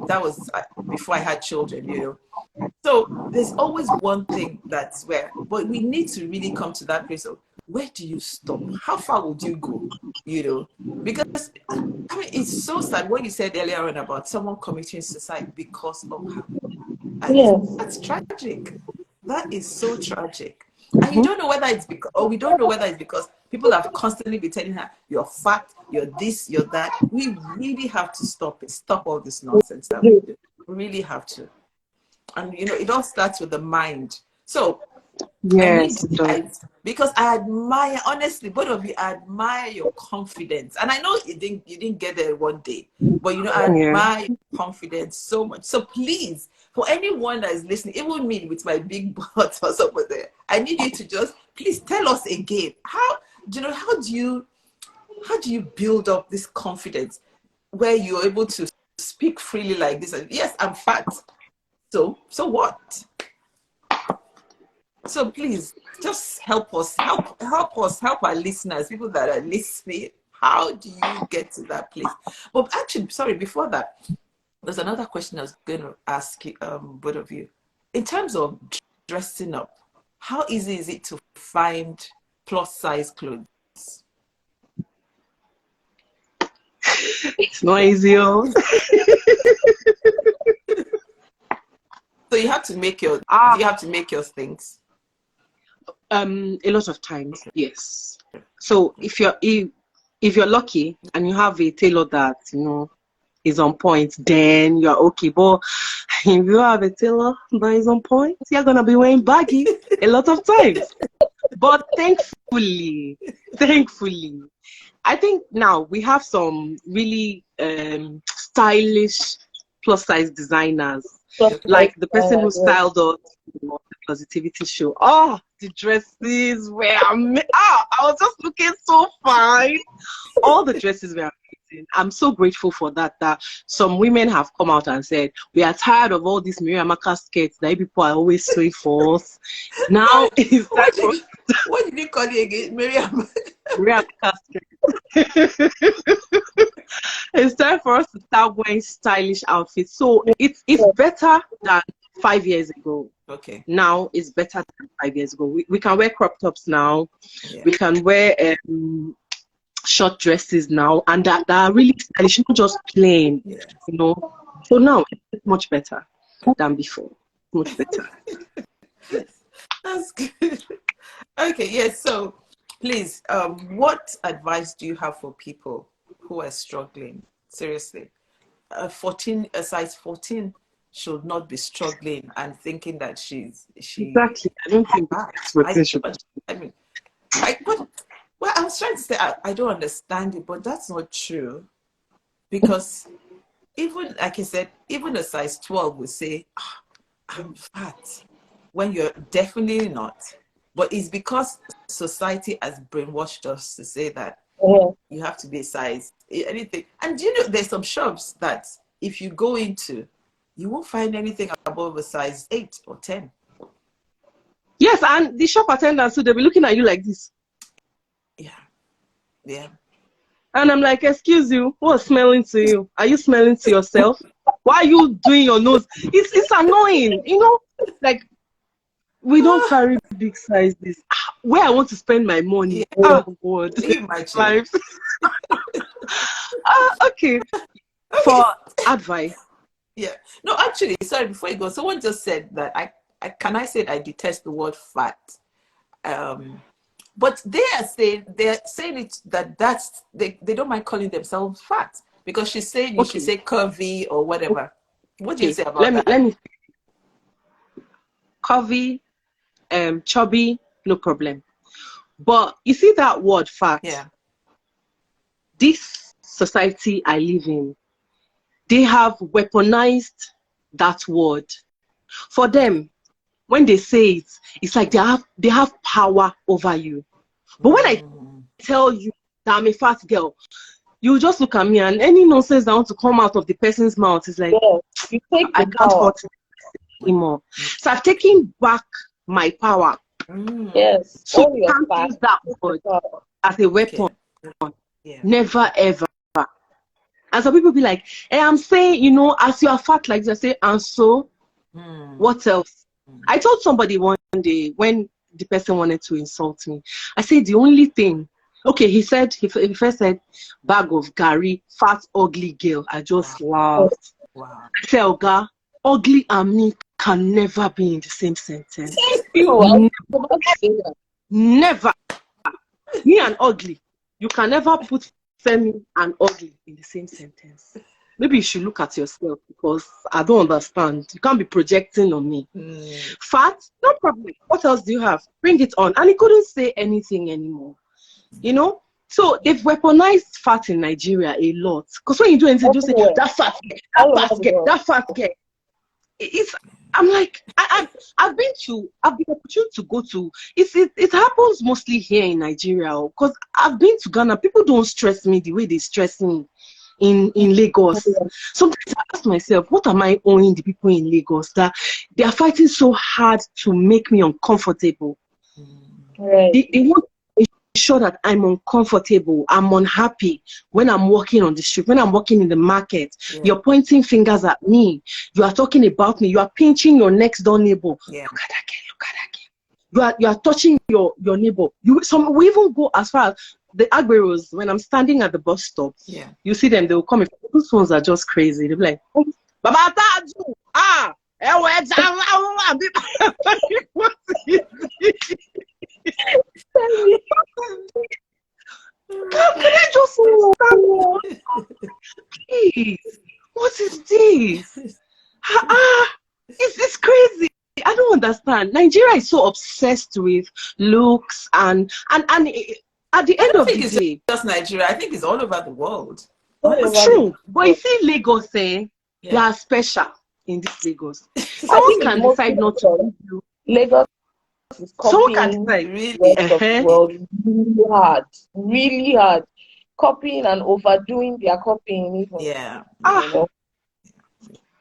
That was before I had children, you know. So there's always one thing that's where, but we need to really come to that place of, where do you stop? How far would you go? You know, because I mean, it's so sad what you said earlier on about someone committing suicide because of her. And that's tragic. That is so tragic. And you don't know whether it's because, or we don't know whether it's because people have constantly been telling her, you're fat, you're this, you're that. We really have to stop it. Stop all this nonsense that we do. We really have to. And you know, it all starts with the mind. So I need you guys, because I admire, honestly, both of you, I admire your confidence. And I know you didn't get there one day, but you know, I admire your confidence so much. So please, for anyone that is listening, even me with my big butt or something there, I need you to just please tell us again, how do you build up this confidence where you're able to speak freely like this? And yes, I'm fat. So what? So please, just help us, help our listeners, people that are listening. How do you get to that place? But actually, sorry, before that, there's another question I was going to ask you, both of you. In terms of dressing up, how easy is it to find plus size clothes? It's not easy. So you have to make your things. A lot of times, yes. So if you're lucky and you have a tailor that is on point, then you're okay. But if you have a tailor that is on point, you're gonna be wearing baggy a lot of times. But thankfully, I think now we have some really stylish plus size designers, like the person who styled us on the Positivity show. Oh, the dresses were I was just looking so fine. All the dresses were amazing. I'm so grateful for that. That some women have come out and said, we are tired of all these Miriamaka skirts that people are always sewing for us. Now it's what did you call it again? Miriam? Miriamaka skirt. It's time for us to start wearing stylish outfits. So it's better than 5 years ago. Okay. Now it's better than 5 years ago. We can wear crop tops now. Yeah. We can wear short dresses now, and that are really stylish, not just plain. Yeah. You know. So now it's much better than before. Much better. That's good. Okay. Yes. So please, what advice do you have for people who are struggling? Seriously, a size 14 should not be struggling and thinking that she exactly. I don't think that's what they should. I mean, well, I was trying to say I don't understand it, but that's not true, because even like I said, even a size 12 would say, oh, I'm fat, when you're definitely not. But it's because society has brainwashed us to say that you have to be a size anything. And you know, there's some shops that if you go into, you won't find anything above a size 8 or 10. Yes, and the shop attendants, so they'll be looking at you like this. Yeah. And I'm like, excuse you, what's smelling to you? Are you smelling to yourself? Why are you doing your nose? It's annoying, you know? Like, we don't carry big sizes. Where I want to spend my money. Yeah. Oh, God. Imagine. Okay. For advice. Yeah. No, actually, sorry, before you go, someone just said that I said I detest the word fat. But they're saying it that's they don't mind calling themselves fat, because she's saying you should say curvy or whatever. What do you say about that? Let me curvy, chubby, no problem. But you see that word fat? Yeah. This society I live in, they have weaponized that word. For them, when they say it, it's like they have power over you. But when I tell you that I'm a fat girl, you just look at me, and any nonsense that wants to come out of the person's mouth is like, you take I can't hurt anymore. So I've taken back my power. Yes. So you can't use that word as a weapon. Yeah. Never ever. And some people be like, hey, I'm saying, you know, as you are fat like this, I say, and so what else? I told somebody one day when the person wanted to insult me, I said the only thing, okay, he first said bag of Gary, fat ugly girl. I just laughed. Wow. I said, Oga, ugly and me can never be in the same sentence. Never. Me and ugly, you can never put Femi and ugly in the same sentence. Maybe you should look at yourself, because I don't understand. You can't be projecting on me. Fat, no problem. What else do you have? Bring it on. And he couldn't say anything anymore. You know? So they've weaponized fat in Nigeria a lot. Because when you do anything, you say, that fat girl, that fat girl. I'm like, I've been opportunity to go to, it happens mostly here in Nigeria, because I've been to Ghana. People don't stress me the way they stress me in Lagos. Sometimes I ask myself, what am I owing the people in Lagos that they are fighting so hard to make me uncomfortable? Right. They want to ensure that I'm uncomfortable, I'm unhappy when I'm walking on the street, when I'm walking in the market. You're pointing fingers at me. You are talking about me. You are pinching your next door neighbor. Look at that girl, look at that girl. You are touching your neighbor. We even go as far as the Agberos. When I'm standing at the bus stop, you see them, they will come. Those ones are just crazy. They'll be like, Baba Taju, what is this? Can I just stand? Please, what is this? It's crazy. I don't understand. Nigeria is so obsessed with looks and at the I end don't of think the it's day, just Nigeria. I think it's all over the world. All it's over the true. But you world. see, Lagos, they Yeah. are special in this Lagos. I Someone think it's can mostly decide not to because give you. Lagos is Someone can copying decide. the rest Really? of the world really hard, copying and overdoing their copying even, Yeah. you Ah, know.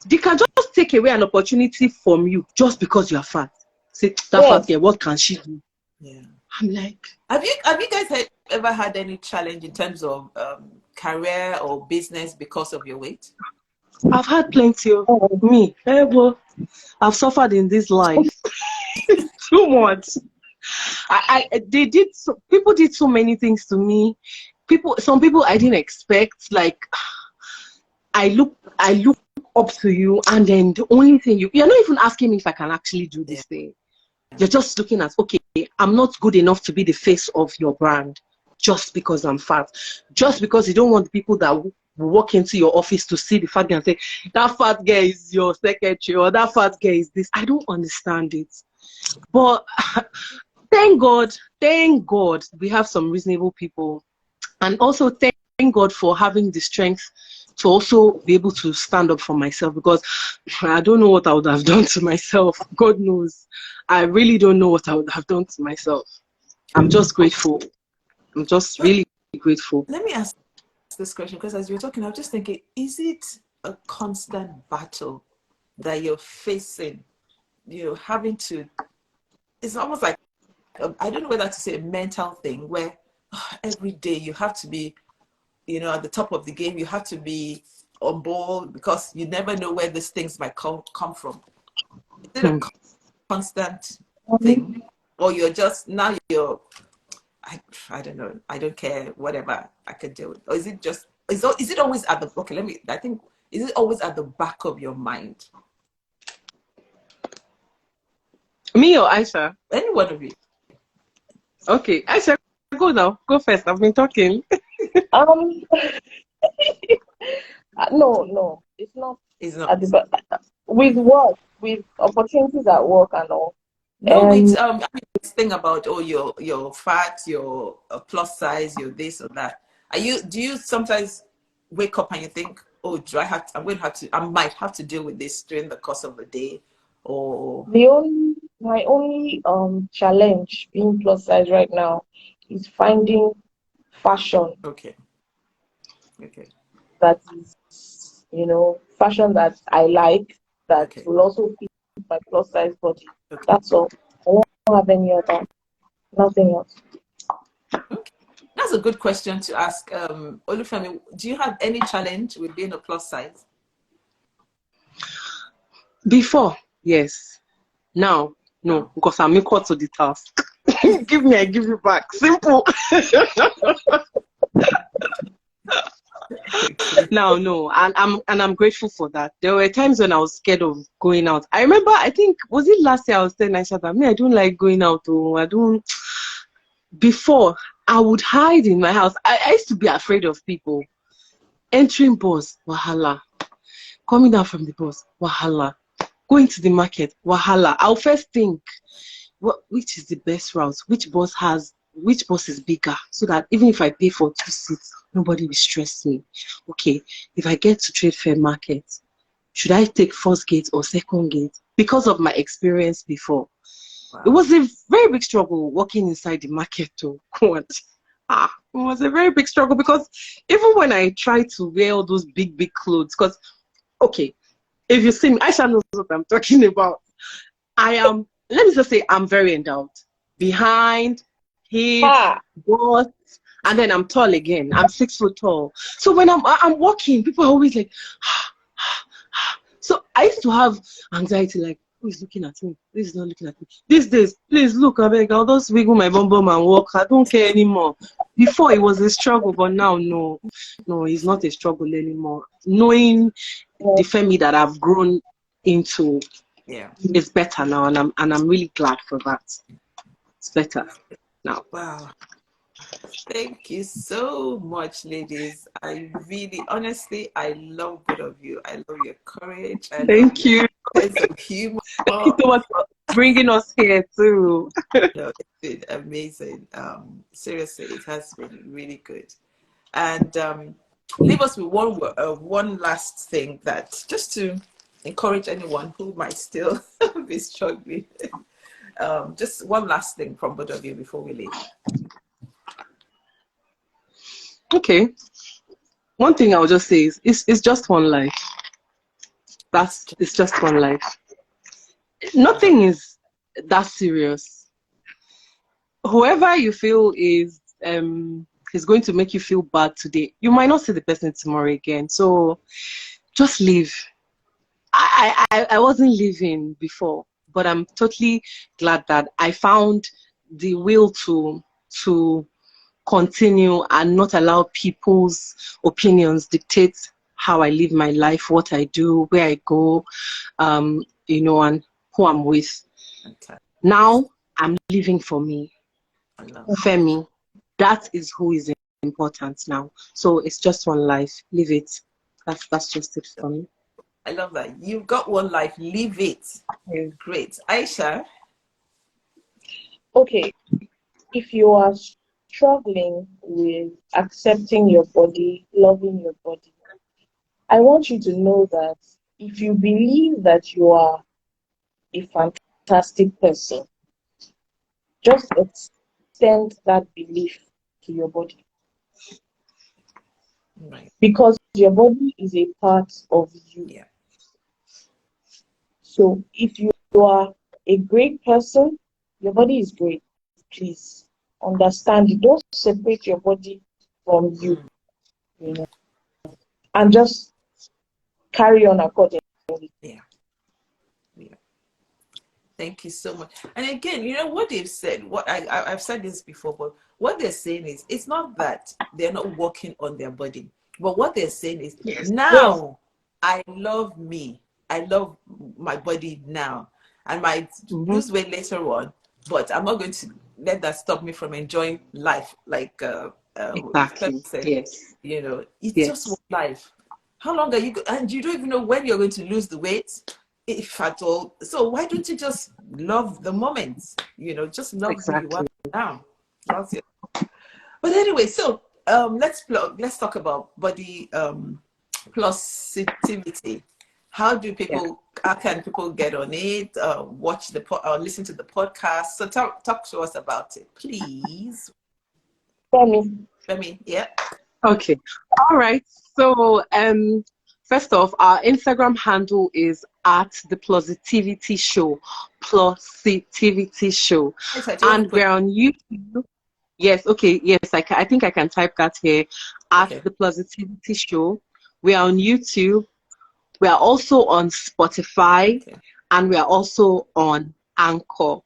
they can just take away an opportunity from you just because you are fat. Say that fat Yes. girl, what can she do? Yeah. I'm like, Have you guys ever had any challenge in terms of career or business because of your weight? I've had plenty of Oh, me. Well, I've suffered in this life too much. People did so many things to me. Some people I didn't expect. Like I look up to you, and then the only thing you're not even asking me if I can actually do Yeah. this thing. You're just looking at, okay, I'm not good enough to be the face of your brand just because I'm fat. Just because you don't want people that will walk into your office to see the fat girl and say, that fat girl is your secretary or that fat girl is this. I don't understand it. But thank God we have some reasonable people. And also thank God for having the strength to also be able to stand up for myself, because I don't know what I would have done to myself. God knows. I really don't know what I would have done to myself. I'm just grateful. I'm just But really grateful. let me ask this question, because as you're talking, I'm just thinking, is it a constant battle that you're facing? You're having to, it's almost like, I don't know whether to say a mental thing where every day you have to be, at the top of the game. You have to be on board because you never know where these things might come from. Is it a Hmm. constant um, thing, or you're just now you're I don't know, I don't care, whatever, I can do it? Or is it just is it always at the okay? I think, is it always at the back of your mind? Me or Aisha? Any one of you? Okay, Aisha, go now. Go first. I've been talking. um no, it's not Is not. at the back. With work, with opportunities at work and all. No, with And this thing about, oh, your fat, your plus size, your this or that. Do you sometimes wake up and you think, oh, I might have to deal with this during the course of the day, or my only challenge being plus size right now is finding fashion okay, okay, that is, fashion that I like, that okay, will also fit my plus size body. okay, That's all. I don't have any other, nothing else. okay. That's a good question to ask. Olufemi, do you have any challenge with being a plus size? Before, yes. Now, no, No. because I'm equal to the task. Give me, I give you back. Simple. Okay. Now, no, and I'm grateful for that. There were times when I was scared of going out. I remember, I think, was it last year I was telling Aisha that me, I don't like going out. Oh, I don't. Before, I would hide in my house. I used to be afraid of people. Entering bus, wahala. Coming down from the bus, wahala. Going to the market, wahala. I'll first think, which is the best route? Which bus is bigger? So that even if I pay for 2 seats, nobody will stress me. Okay, if I get to Trade Fair Market, should I take first gate or second gate? Because of my experience before. It Wow. was a very big struggle walking inside the market to what? It was a very big struggle because even when I tried to wear all those big clothes, because okay, if you see me, Aisha knows what I'm talking about. Let me just say, I'm very endowed. Behind, hips, Ah, bust, and then I'm tall again. I'm 6 foot tall. So when I'm walking, people are always like, so I used to have anxiety, like, who is looking at me? Who is not looking at me? These days, please look, I beg, I'll just wiggle my bum bum and walk. I don't care anymore. Before it was a struggle, but now no, it's not a struggle anymore. Knowing the yes. Femi that I've grown into Yeah. is better now, and I'm really glad for that. It's better now. Wow. Thank you so much, ladies. I really, honestly, I love both of you. I love your courage. I love Thank your you. sense of humor. Thank you so much for bringing us here too. No, it's been amazing. Seriously, it has been really good. And leave us with one last thing, that just to encourage anyone who might still be struggling. Just one last thing from both of you before we leave. Okay. One thing I'll just say is it's just one life. It's just one life. Nothing is that serious. Whoever you feel is going to make you feel bad today, you might not see the person tomorrow again. So just live. I wasn't living before, but I'm totally glad that I found the will to continue and not allow people's opinions dictate how I live my life, what I do, where I go, you know, and who I'm with. Okay. Now I'm living for me. Femi, that is who is important now. So it's just one life. Live it. That's just it for me. I love that. You've got one life. Live it. Yeah. Great. Ayesha? Okay, if you are struggling with accepting your body, loving your body, I want you to know that if you believe that you are a fantastic person, just extend that belief to your body. Right. Because your body is a part of you. Yeah. So if you are a great person, your body is great. Please understand you. Don't separate your body from you, you know, and just carry on accordingly. Yeah. Yeah. Thank you so much. And again, you know what they've said, what I've said this before, but what they're saying is it's not that they're not working on their body, but what they're saying is now I love me. I love my body now. I might lose weight later on, but I'm not going to let that stop me from enjoying life. Like Exactly. said, Yes. you know, it's just one life. How long are you? And you don't even know when you're going to lose the weight, if at all. So why don't you just love the moment? You know, just love who you are now. That's it. But anyway, so let's talk about body positivity. How can people get on it? Watch or listen to the podcast. So talk to us about it, please. Femi, yeah. Okay. All right. So first off, our Instagram handle is at the Positivity Show. Positivity Show. And we're on YouTube. Yes, okay, yes, I think I can type that here. At the Positivity Show. We are on YouTube. We are also on Spotify, and we are also on Anchor.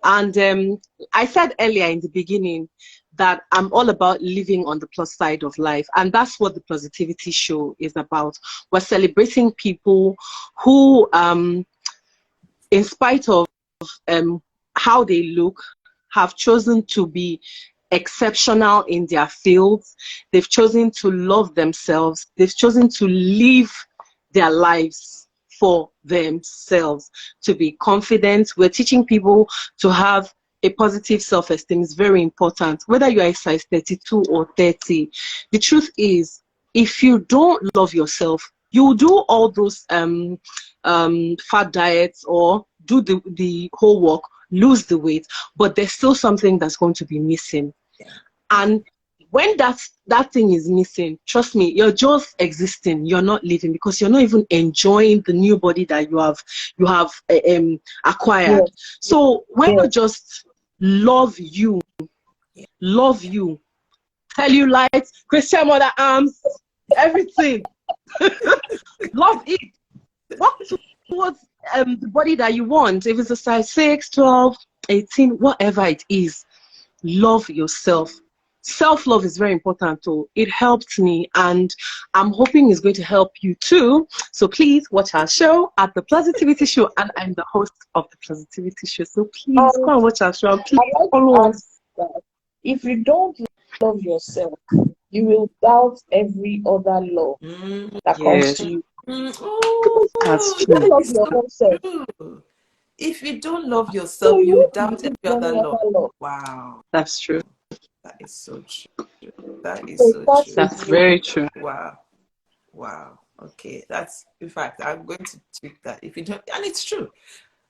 And I said earlier in the beginning that I'm all about living on the plus side of life, and that's what the Positivity Show is about. We're celebrating people who, in spite of how they look, have chosen to be exceptional in their fields. They've chosen to love themselves. They've chosen to live their lives for themselves, to be confident. We're teaching people to have a positive self-esteem. Is very important, whether you are a size 32 or 30. The truth is, if you don't love yourself, you do all those fat diets or do the whole work, lose the weight, but there's still something that's going to be missing. And when that thing is missing, trust me, you're just existing. You're not living, because you're not even enjoying the new body that you have acquired. So why not just love you, tell you lights, Christian mother arms, everything. Love it. Walk towards the body that you want. If it's a size 6, 12, 18, whatever it is, love yourself. Self-love is very important too. It helped me, and I'm hoping it's going to help you too. So please watch our show at the Positivity Show, and I'm the host of the Positivity Show. So please go and watch our show. Please follow us. if you don't love yourself, you will doubt every other law that comes Yes, to you. that's Oh, You don't true. that love is your so own self, true. If you don't love so yourself, you you won't doubt believe every other any law. other law. Wow, That's true. that is so true. That is So it so starts true. with That's you. very true. Wow. Wow. Okay. That's, in fact, I'm going to tweak that. If you don't, and it's true.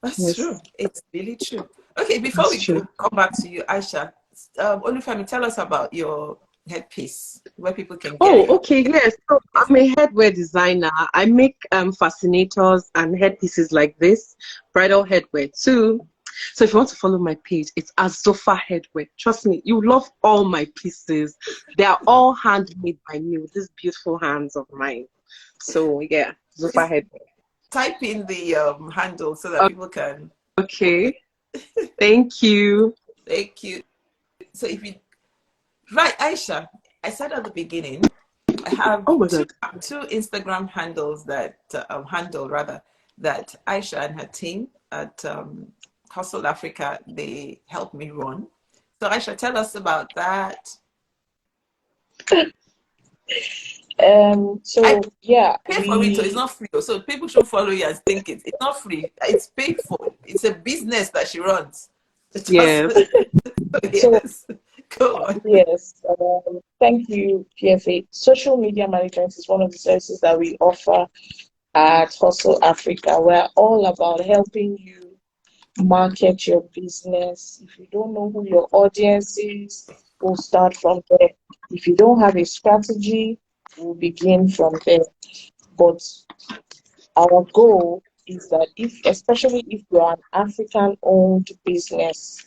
That's Yes, true. It's really true. Okay. Before that's we true. come back to you, Aisha, Olufemi, tell us about your headpiece, where people can get Oh, it. okay, yes. So Yes. I'm a headwear designer. I make fascinators and headpieces like this, bridal headwear too. So if you want to follow my page, it's Azofa Headwear. Trust me, you love all my pieces. They are all handmade by me with these beautiful hands of mine. So yeah, Zofa Please Headwear. type in the handle so that people can follow. Okay, thank you. Thank you. So if you, right, Aisha, I said at the beginning, I have Oh my two God. Instagram handles that handle rather that Aisha and her team at Hustle Africa, they help me run. So Aisha, tell us about that. I So yeah, pay for it, so it's we not free. So people should follow you and think it's not free. It's paid for. It's a business that she runs. Just Yes. so yes, go on. yes, thank you, PFA. Social media management is one of the services that we offer at Hustle Africa. We're all about helping you market your business. If you don't know who your audience is, we'll start from there. If you don't have a strategy, we'll begin from there. But our goal is that especially if you're an African-owned business,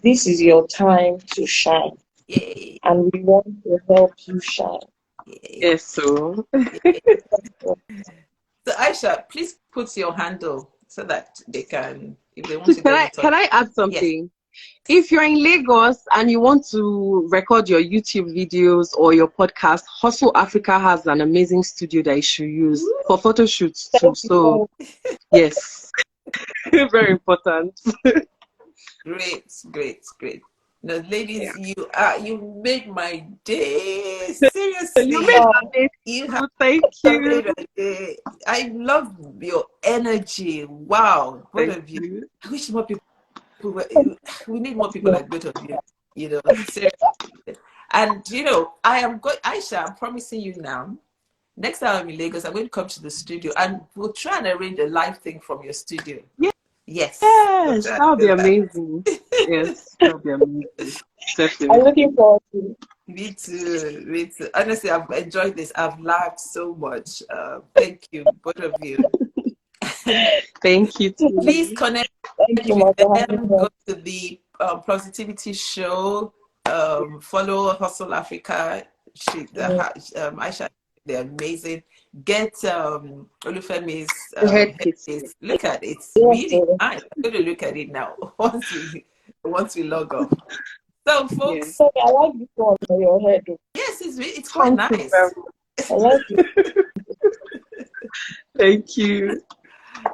this is your time to shine, Yay, and we want to help you shine. yay, Yes, so yay. So Aisha, please put your handle so that they can, if they want to can get I in touch. can I add Yes. something? If you're in Lagos and you want to record your YouTube videos or your podcast, Hustle Africa has an amazing studio that you should use for photo shoots too. Thank you So so yes, very important. Great, great, great. No, ladies, Yeah. you made my day. You made Seriously, much. my day you too. Thank have you. made my day. I love your energy. Wow, both Thank of you. you. I wish more people were, we need more people Yeah. like both of you. You know, seriously. And I am going, Aisha, I'm promising you now. Next time I'm in Lagos, I'm going to come to the studio and we'll try and arrange a live thing from your studio. Yes. We'll Yes, try that would be and do that. amazing. Yes, that would be amazing. I'm Definitely. looking forward to it. Me too. Me too. Honestly, I've enjoyed this. I've laughed so much. Thank you, both of you. Thank you Please too. connect Thank you, with much for having them. me. Go to the Positivity Show. Follow Hustle Africa. Yeah. Aisha, they're amazing. Get Olufemi's The headpiece. headpiece. Look at it. It's Yes, really sir. nice. I'm going to look at it now once we log off. So, Yeah. folks, Sorry, I like this one on your head. yes, it's quite Thank you very nice. I like it. much. Thank you.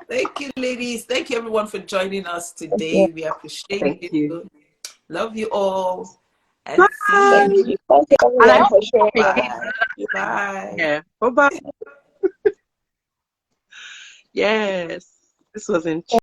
Thank you, ladies. Thank you, everyone, for joining us Thank you. today. We appreciate Thank you. you. Love you all. And see Bye. Thank you you. Thank you, And I everyone, hope for to come sharing. again bye. another time. Bye. Yeah. Bye bye. Yes. This was interesting.